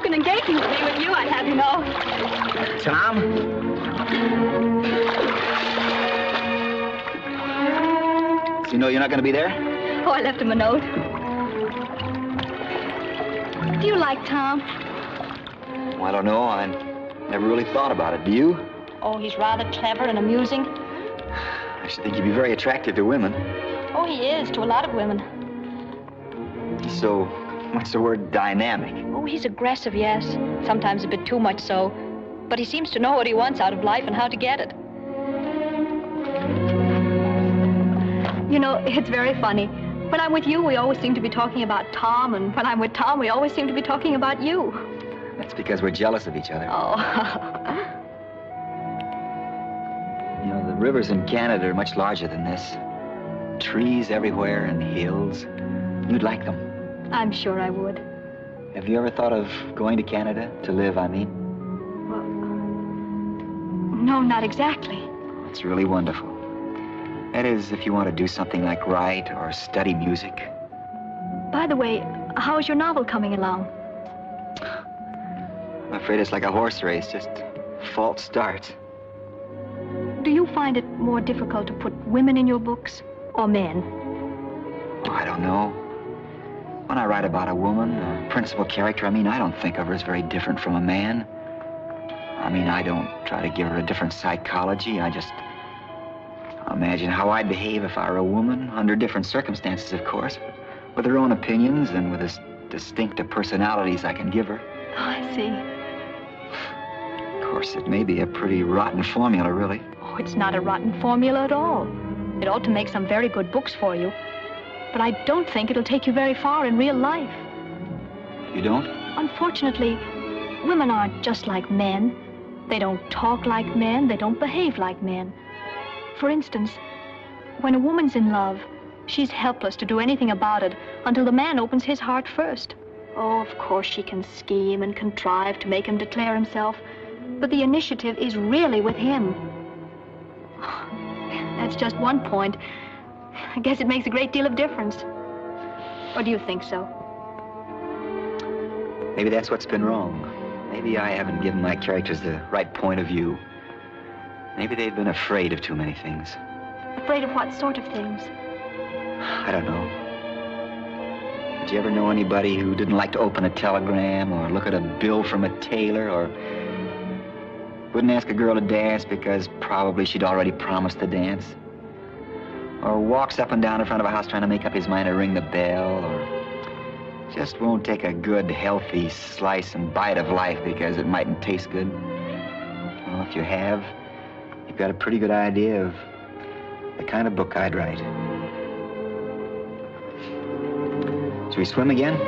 An engagement to be with you, I'd have you know. Tom? So you know you're not going to be there? Oh, I left him a note. Do you like Tom? Well, I don't know. I never really thought about it. Do you? Oh, he's rather clever and amusing. I should think he'd be very attractive to women. Oh, he is, to a lot of women. So, what's the word dynamic? Oh, he's aggressive, yes. Sometimes a bit too much so. But he seems to know what he wants out of life and how to get it. You know, it's very funny. When I'm with you, we always seem to be talking about Tom, and when I'm with Tom, we always seem to be talking about you. That's because we're jealous of each other. Oh. You know, the rivers in Canada are much larger than this. Trees everywhere and hills. You'd like them. I'm sure I would. Have you ever thought of going to Canada to live, I mean? Well, no, not exactly. It's really wonderful. That is, if you want to do something like write or study music. By the way, how's your novel coming along? I'm afraid it's like a horse race, just false start. Do you find it more difficult to put women in your books or men? Oh, I don't know. When I write about a woman, a principal character, I don't think of her as very different from a man. I don't try to give her a different psychology. I just imagine how I'd behave if I were a woman, under different circumstances, of course, with her own opinions and with as distinctive personalities I can give her. Oh, I see. Of course, it may be a pretty rotten formula, really. Oh, it's not a rotten formula at all. It ought to make some very good books for you. But I don't think it'll take you very far in real life. You don't? Unfortunately, women aren't just like men. They don't talk like men. They don't behave like men. For instance, when a woman's in love, she's helpless to do anything about it until the man opens his heart first. Oh, of course she can scheme and contrive to make him declare himself, but the initiative is really with him. That's just one point. I guess it makes a great deal of difference. Or do you think so? Maybe that's what's been wrong. Maybe I haven't given my characters the right point of view. Maybe they've been afraid of too many things. Afraid of what sort of things? I don't know. Did you ever know anybody who didn't like to open a telegram or look at a bill from a tailor or wouldn't ask a girl to dance because probably she'd already promised to dance? or walks up and down in front of a house trying to make up his mind to ring the bell, or just won't take a good, healthy slice and bite of life because it mightn't taste good. Well, if you have, you've got a pretty good idea of the kind of book I'd write. Shall we swim again?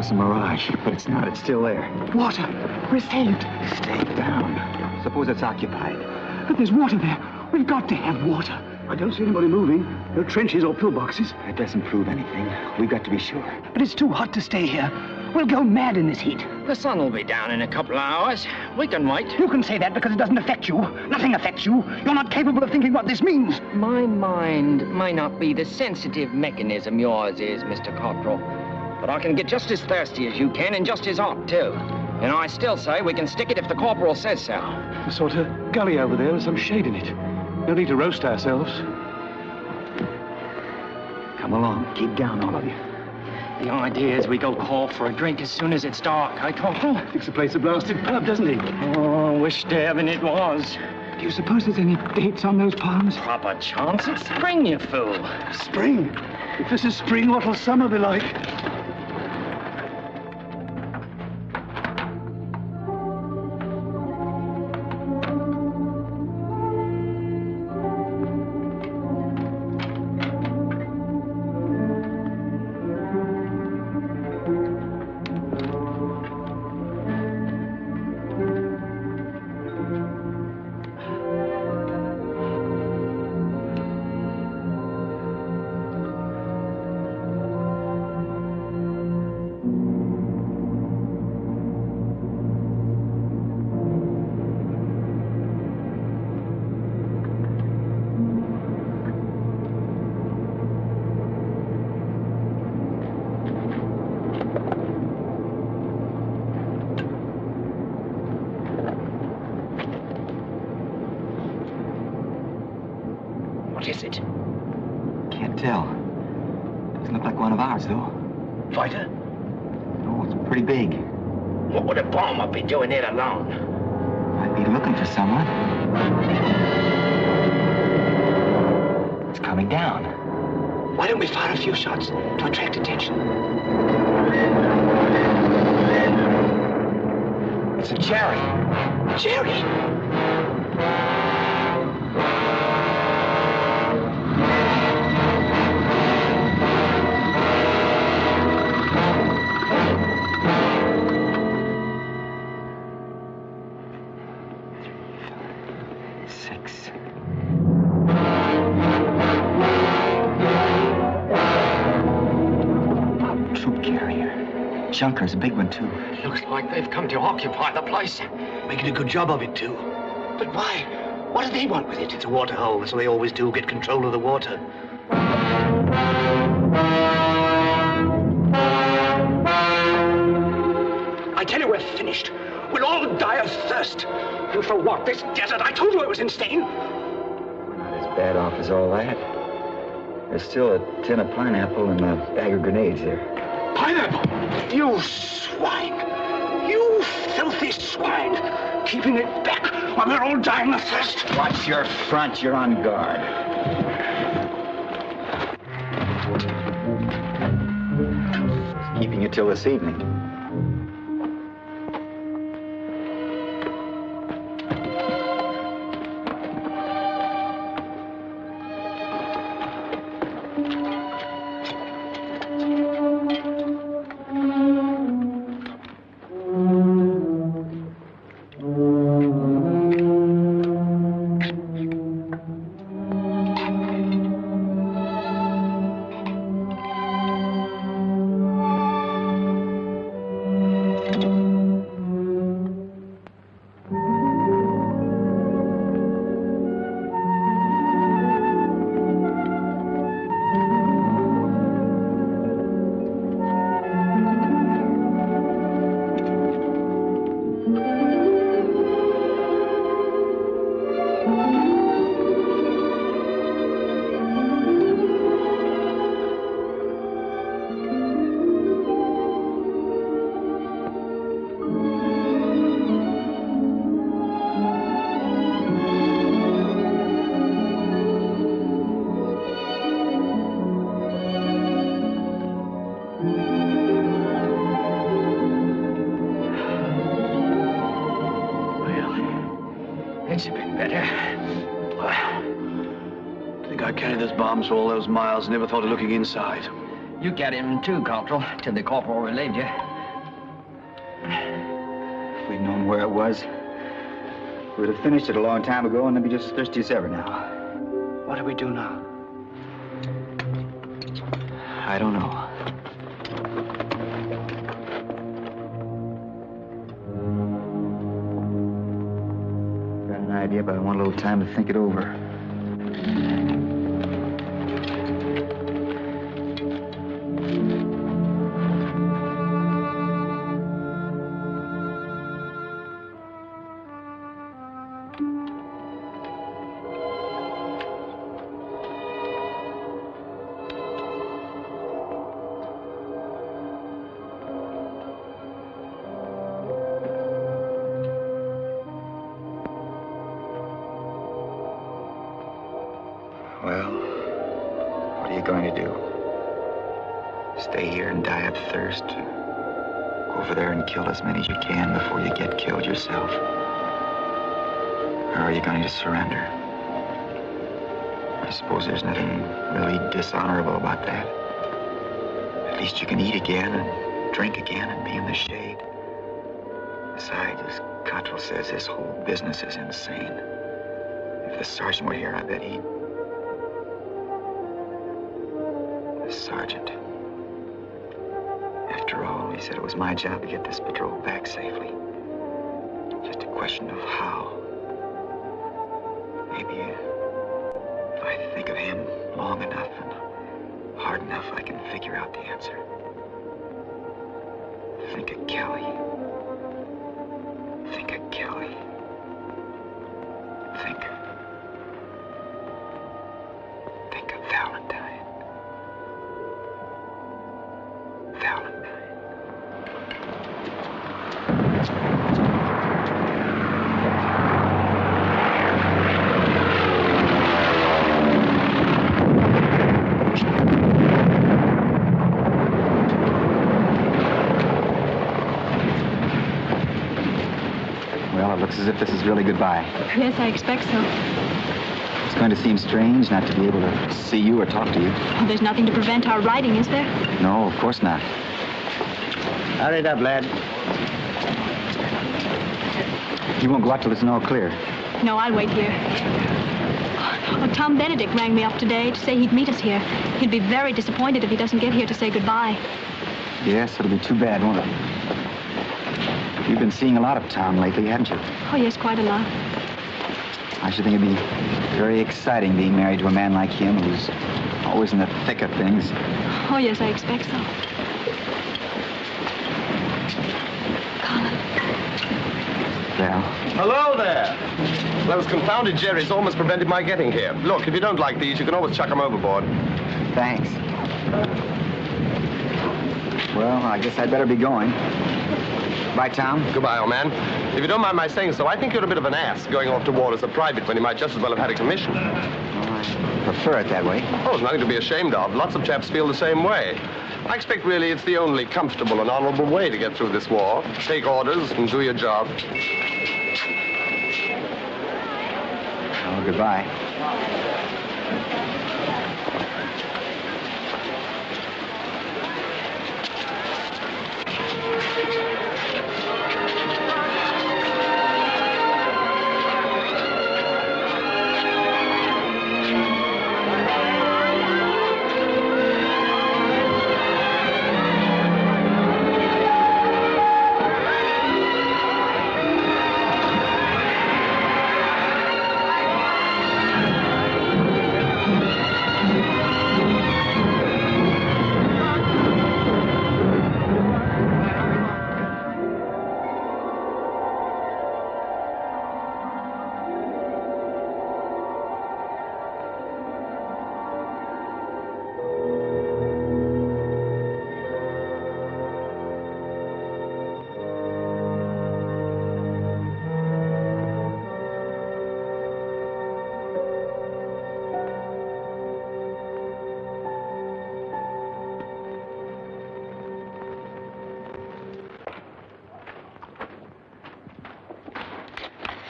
It's a mirage, but it's not. It's still there. Water. We're saved. Stay down. Suppose it's occupied. But there's water there. We've got to have water. I don't see anybody moving. No trenches or pillboxes. It doesn't prove anything. We've got to be sure. But it's too hot to stay here. We'll go mad in this heat. The sun will be down in a couple of hours. We can wait. You can say that because it doesn't affect you. Nothing affects you. You're not capable of thinking what this means. My mind may not be the sensitive mechanism yours is, Mr. Corporal. But I can get just as thirsty as you can and just as hot, too. And I still say we can stick it if the Corporal says so. A sort of gully over there with some shade in it. No need to roast ourselves. Come along. Keep down, all of you. The idea is we go call for a drink as soon as it's dark, eh, Corporal? Thinks the place a blasted pub, doesn't he? Oh, wish to heaven it was. Do you suppose there's any dates on those palms? Proper chance. It's spring, you fool. Spring? If this is spring, what'll summer be like? What is it? Can't tell. Doesn't look like one of ours, though. Fighter? No, it's pretty big. What would a bomber be doing here alone? Might be looking for someone. It's coming down. Why don't we fire a few shots to attract attention? It's a Jerry. Jerry? Junker's a big one, too. Looks like they've come to occupy the place. Making a good job of it, too. But why? What do they want with it? It's a water hole, so they always do get control of the water. I tell you, we're finished. We'll all die of thirst. And for what? This desert? I told you it was insane. We're not as bad off as all that. There's still a tin of pineapple and a bag of grenades there. Pineapple? You swine! You filthy swine! Keeping it back Well, they're all dying of thirst. Watch your front. You're on guard. Keeping you till this evening. It's a bit better. I think I carried those bombs for all those miles, never thought of looking inside. You carried him too, Corporal, till the Corporal relieved you. If we'd known where it was, we'd have finished it a long time ago and they'd be just as thirsty as ever now. What do we do now? I don't know. Got an idea, but I want a little time to think it over. Well, what are you going to do? Stay here and die of thirst? Go over there and kill as many as you can before you get killed yourself? Or are you going to surrender? I suppose there's nothing really dishonorable about that. At least you can eat again and drink again and be in the shade. Besides, as Cottrell says, this whole business is insane. If the sergeant were here, I bet he'd... The sergeant. After all, he said it was my job to get this patrol back safely. Just a question of how. Maybe if I think of him long enough and hard enough, I can figure out the answer. Think of Kelly. Think of Kelly. Think of Valentine. Well, it looks as if this is really goodbye. Yes, I expect so. It's going to seem strange not to be able to see you or talk to you. Oh, there's nothing to prevent our riding, is there? No, of course not. Hurry it up, lad. You won't go out till it's all clear. No, I'll wait here. Oh, Tom Benedict rang me up today to say he'd meet us here. He'd be very disappointed if he doesn't get here to say goodbye. Yes, it'll be too bad, won't it? You've been seeing a lot of Tom lately, haven't you? Oh, yes, quite a lot. I should think it'd be very exciting being married to a man like him who's always in the thick of things. Oh, yes, I expect so. Colin. Val. Hello there. Those confounded Jerrys almost prevented my getting here. Look, if you don't like these, you can always chuck them overboard. Thanks. Well, I guess I'd better be going. Bye, Tom. Goodbye, old man. If you don't mind my saying so, I think you're a bit of an ass going off to war as a private when you might just as well have had a commission. I prefer it that way. Oh, it's nothing to be ashamed of. Lots of chaps feel the same way. I expect really it's the only comfortable and honorable way to get through this war. Take orders and do your job. Oh, goodbye.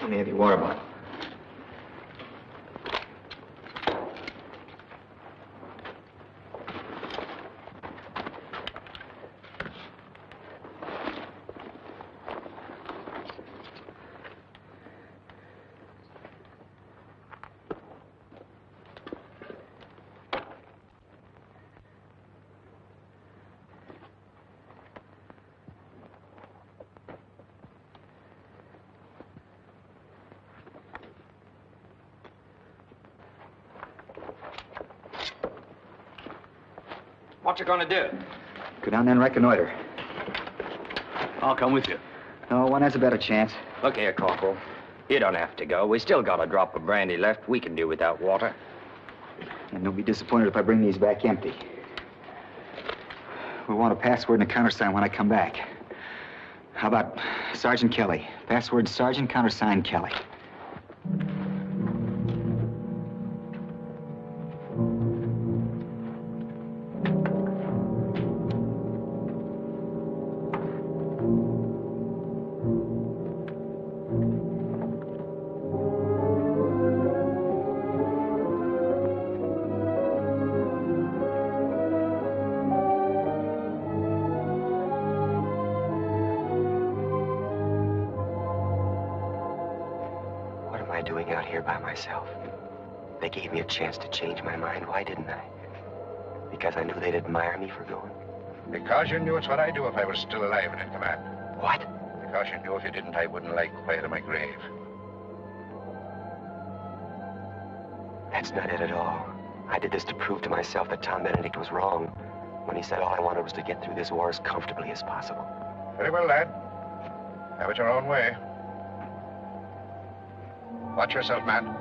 Let me have your water bottle. What you gonna do? Go down there and reconnoiter. I'll come with you. No, one has a better chance. Look here, Corporal. You don't have to go. We still got a drop of brandy left. We can do without water. And don't be disappointed if I bring these back empty. We want a password and a countersign when I come back. How about Sergeant Kelly? Password Sergeant, countersign Kelly. They gave me a chance to change my mind. Why didn't I? Because I knew they'd admire me for going. Because you knew it's what I'd do if I was still alive and in command. What? Because you knew if you didn't, I wouldn't lie quiet in my grave. That's not it at all. I did this to prove to myself that Tom Benedict was wrong when he said all I wanted was to get through this war as comfortably as possible. Very well, lad. Have it your own way. Watch yourself, man.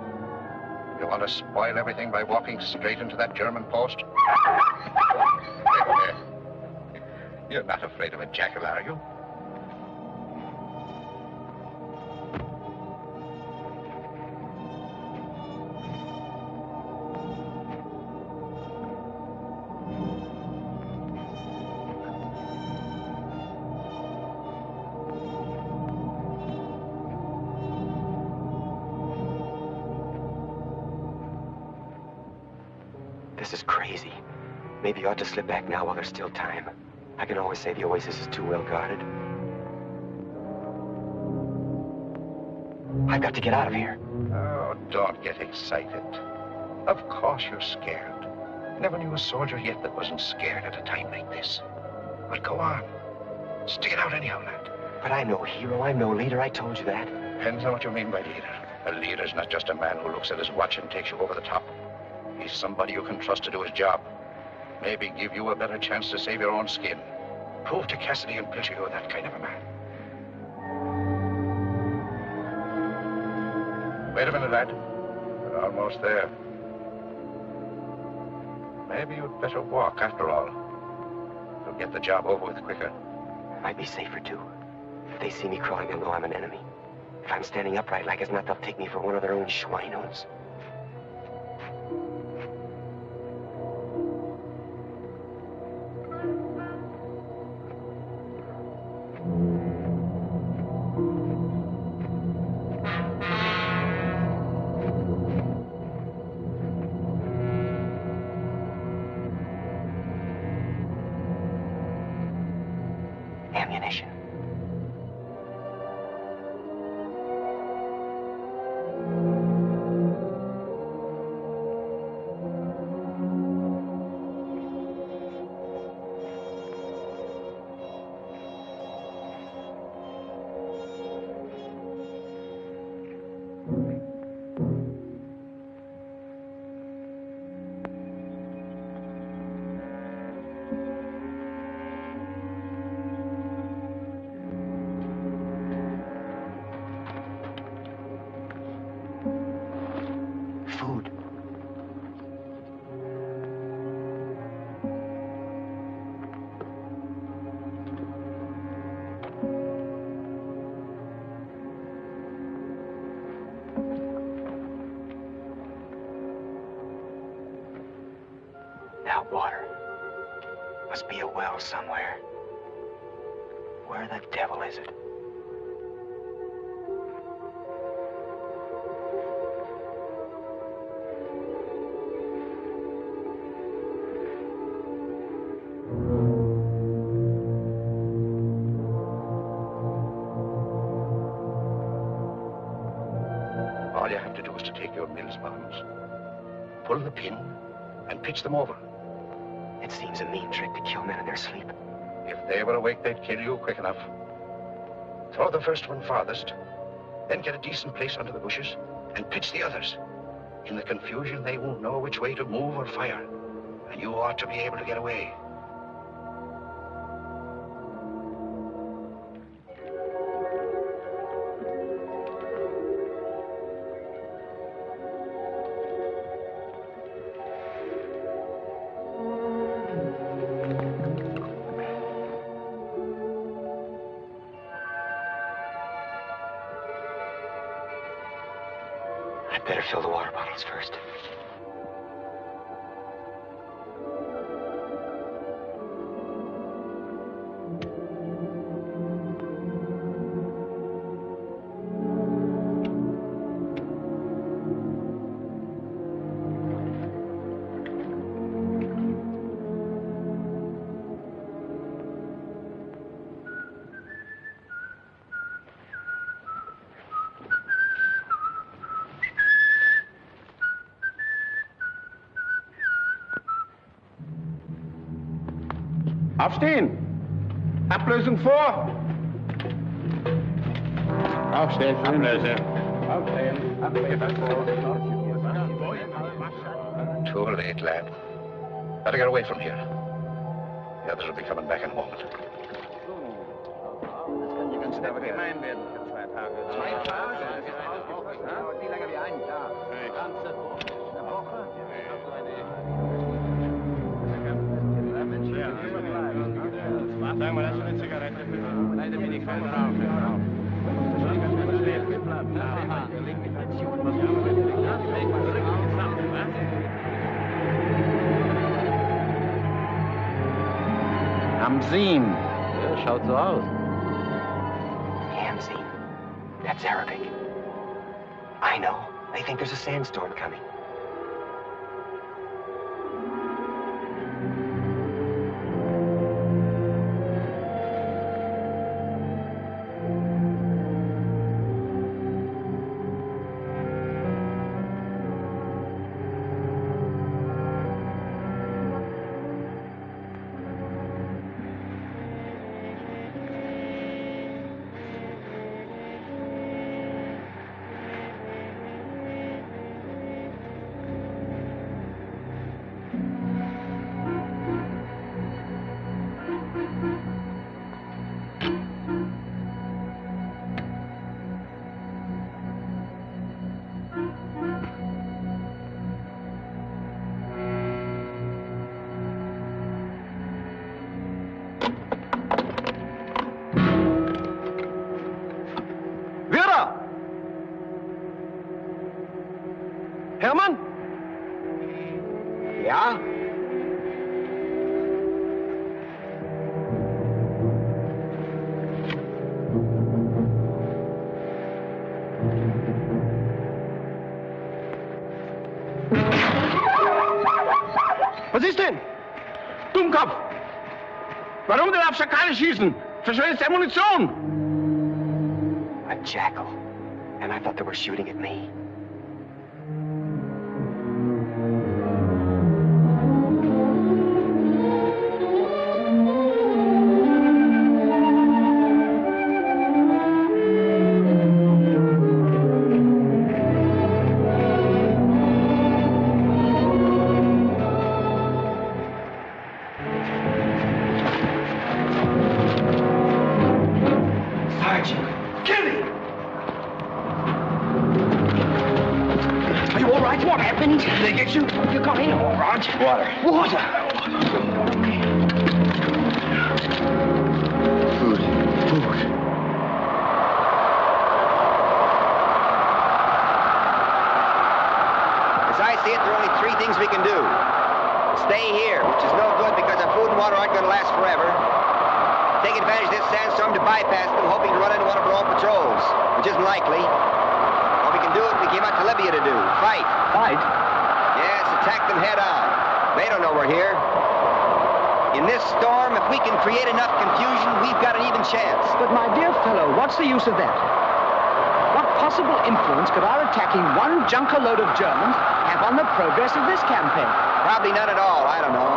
You want to spoil everything by walking straight into that German post? You're not afraid of a jackal, are you? This is crazy. Maybe you ought to slip back now while there's still time. I can always say the oasis is too well guarded. I've got to get out of here. Oh, don't get excited. Of course you're scared. Never knew a soldier yet that wasn't scared at a time like this. But go on. Stick it out anyhow, lad. But I'm no hero. I'm no leader. I told you that. Depends on what you mean by leader. A leader's not just a man who looks at his watch and takes you over the top. He's somebody you can trust to do his job. Maybe give you a better chance to save your own skin. Prove to Cassidy and Pilcher you're that kind of a man. Wait a minute, lad. We're almost there. Maybe you'd better walk after all. You'll get the job over with quicker. Might be safer, too. If they see me crawling, they'll know I'm an enemy. If I'm standing upright like as not, they'll take me for one of their own schweinos. Ammunition. Food. Now water. Must be a well somewhere. Where the devil is it? All you have to do is to take your Mills bombs, pull the pin, and pitch them over. It seems a mean trick to kill men in their sleep. If they were awake, they'd kill you quick enough. Throw the first one farthest, then get a decent place under the bushes, and pitch the others. In the confusion, they won't know which way to move or fire, and you ought to be able to get away. I'd better fill the water bottles first. Aufstehen! Ablösung vor! Aufstehen! Ablöse! Aufstehen! Too late, lad. Better get away from here. The others will be coming back in a moment. Sagen wir, das ist eine Zigarette. Leider bin ich kein Raucher. Am Sehen. Ja, schaut so aus. Hamzine. That's Arabic. I know. They think there's a sandstorm coming. Hermann? Ja? Was ist denn? Dummkopf! Warum denn auf Schakale schießen? Verschwendest Ammunition! A jackal. And I thought they were shooting at me. Water. Food. As I see it, there are only three things we can do. Stay here, which is no good because our food and water aren't going to last forever. Take advantage of this sandstorm to bypass them, hoping to run into one of our own patrols, which isn't likely. Or we can do what we came out to Libya to do, fight. Fight? Yes, attack them head on. They don't know we're here. In this storm, if we can create enough confusion, we've got an even chance. But my dear fellow, what's the use of that? What possible influence could our attacking one junker load of Germans have on the progress of this campaign? Probably none at all, I don't know.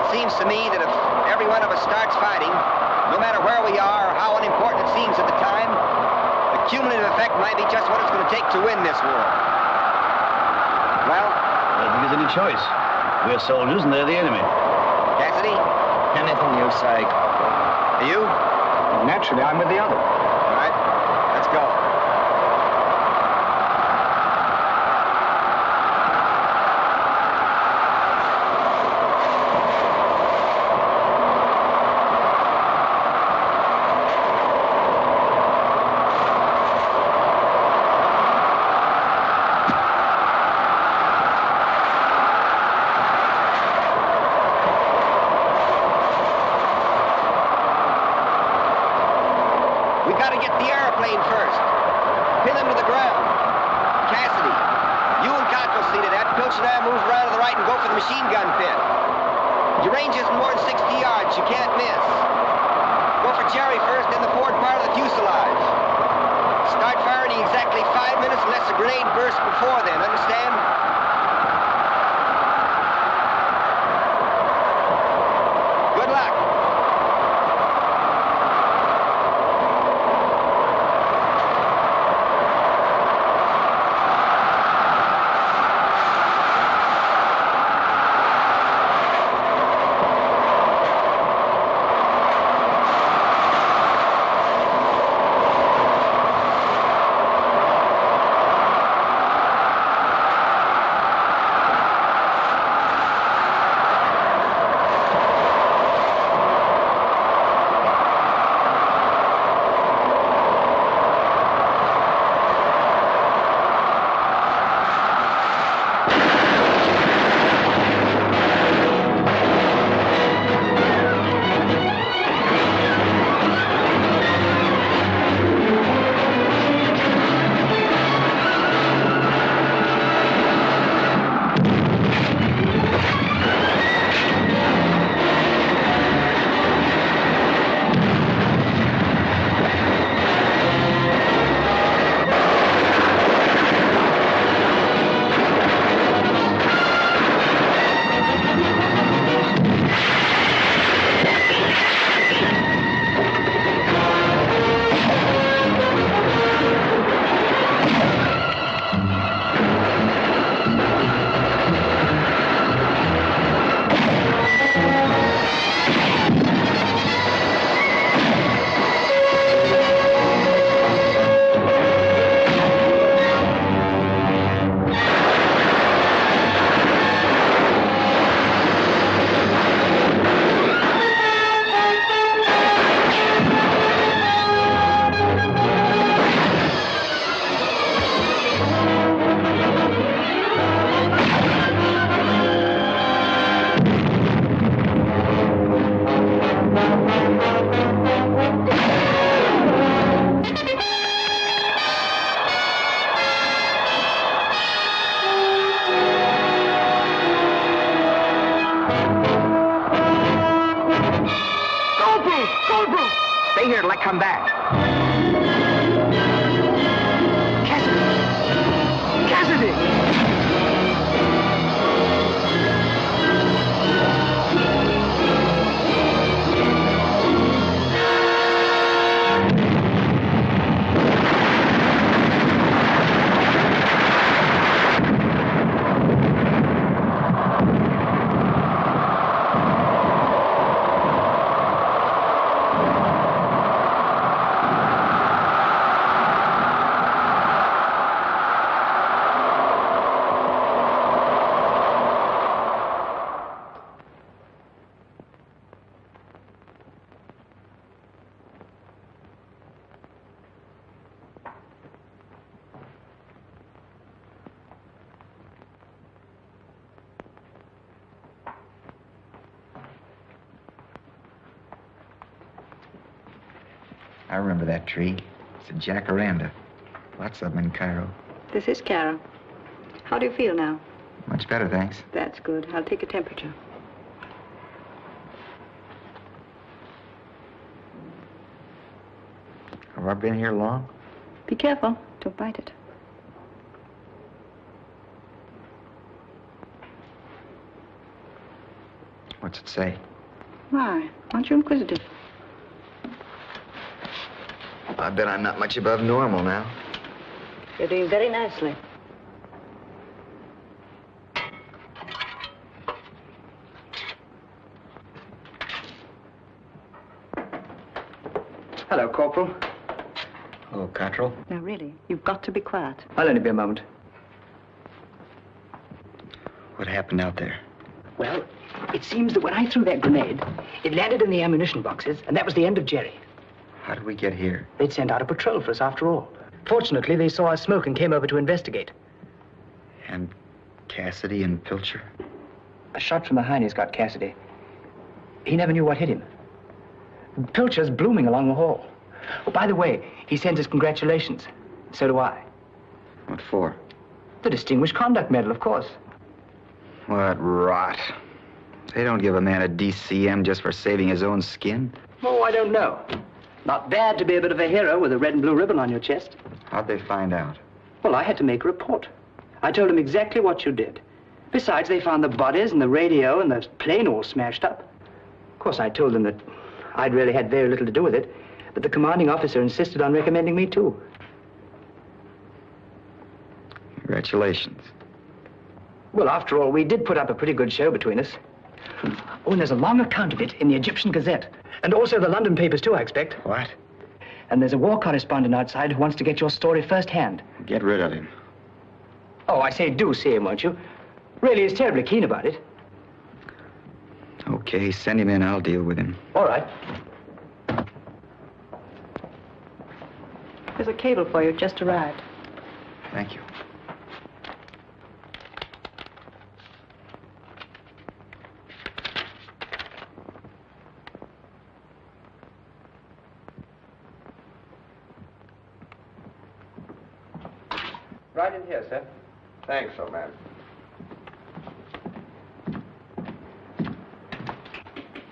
It seems to me that if every one of us starts fighting, no matter where we are or how unimportant it seems at the time, the cumulative effect might be just what it's going to take to win this war. Well? I don't think there's any choice. We're soldiers and they're the enemy. Cassidy? Anything you say, Corporal. Are you? Naturally, I'm with the other. All right, let's go. come back. Cassidy! I remember that tree. It's a jacaranda. Lots of them in Cairo. This is Cairo. How do you feel now? Much better, thanks. That's good. I'll take a temperature. Have I been here long? Be careful. Don't bite it. What's it say? Why? Aren't you inquisitive? I bet I'm not much above normal now. You're doing very nicely. Hello, Corporal. Hello, Cottrell. Now, really, you've got to be quiet. I'll only be a moment. What happened out there? Well, it seems that when I threw that grenade, it landed in the ammunition boxes, and that was the end of Jerry. How did we get here? They'd sent out a patrol for us after all. Fortunately, they saw us smoke and came over to investigate. And Cassidy and Pilcher? A shot from behind has got Cassidy. He never knew what hit him. Pilcher's blooming along the hall. Oh, by the way, he sends his congratulations. So do I. What for? The Distinguished Conduct Medal, of course. What rot. They don't give a man a DCM just for saving his own skin. Oh, I don't know. Not bad to be a bit of a hero with a red and blue ribbon on your chest. How'd they find out? Well, I had to make a report. I told them exactly what you did. Besides, they found the bodies and the radio and the plane all smashed up. Of course, I told them that I'd really had very little to do with it, but the commanding officer insisted on recommending me, too. Congratulations. Well, after all, we did put up a pretty good show between us. Oh, and there's a long account of it in the Egyptian Gazette. And also the London papers, too, I expect. What? And there's a war correspondent outside who wants to get your story firsthand. Get rid of him. Oh, I say, do see him, won't you? Really, he's terribly keen about it. Okay, send him in. I'll deal with him. All right. There's a cable for you. Just arrived. Thank you. Right in here, sir. Thanks, old man.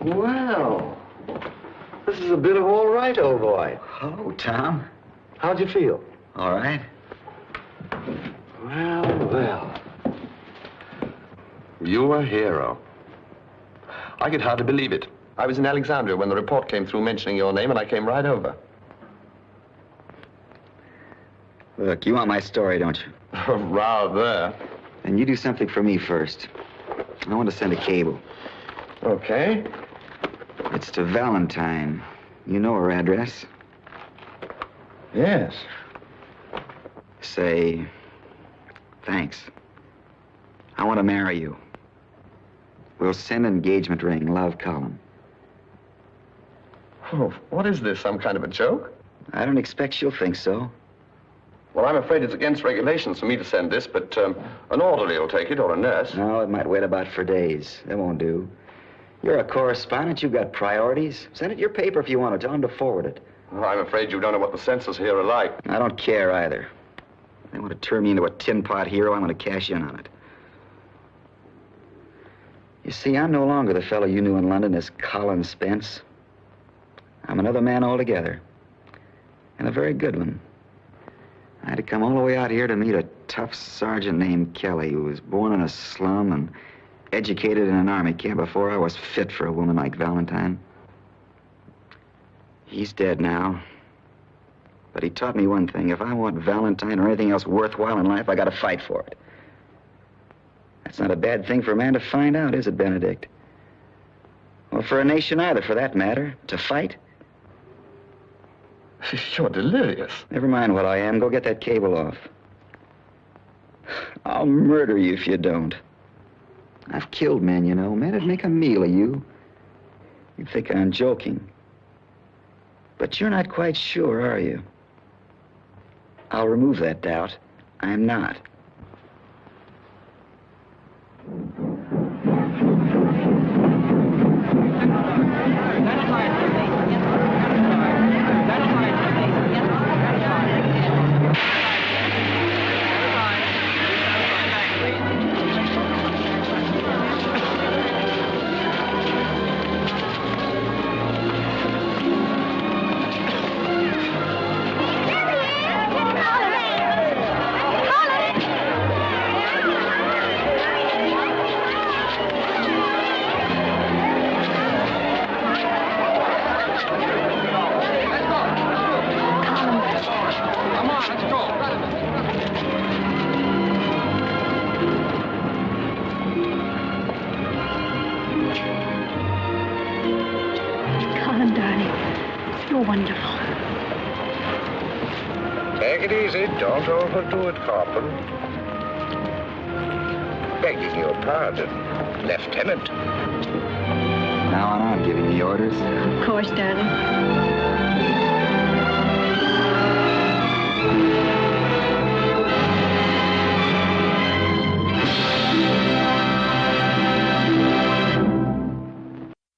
Well, this is a bit of all right, old boy. Hello, Tom. How'd you feel? All right. Well, well. You're a hero. I could hardly believe it. I was in Alexandria when the report came through mentioning your name, and I came right over. Look, you want my story, don't you? Rather. Then you do something for me first. I want to send a cable. Okay. It's to Valentine. You know her address? Yes. Say, thanks. I want to marry you. We'll send an engagement ring. Love, Colin. Oh, what is this, some kind of a joke? I don't expect she'll think so. Well, I'm afraid it's against regulations for me to send this, but an orderly will take it, or a nurse. No, it might wait about for days. That won't do. You're a correspondent. You've got priorities. Send it your paper if you want to. Tell them to forward it. Well, I'm afraid you don't know what the censors here are like. I don't care either. They want to turn me into a tin pot hero. I'm going to cash in on it. You see, I'm no longer the fellow you knew in London as Colin Spence. I'm another man altogether. And a very good one. I had to come all the way out here to meet a tough sergeant named Kelly who was born in a slum and educated in an army camp before I was fit for a woman like Valentine. He's dead now. But he taught me one thing. If I want Valentine or anything else worthwhile in life, I gotta fight for it. That's not a bad thing for a man to find out, is it, Benedict? Or for a nation either, for that matter, to fight. You're delirious. Never mind what I am. Go get that cable off. I'll murder you if you don't. I've killed men, you know. Men that'd make a meal of you. You think I'm joking. But you're not quite sure, are you? I'll remove that doubt. I'm not. Take it easy. Don't overdo it, Corporal. Begging your pardon, Lieutenant. Now on, I'm giving the orders. Of course, darling.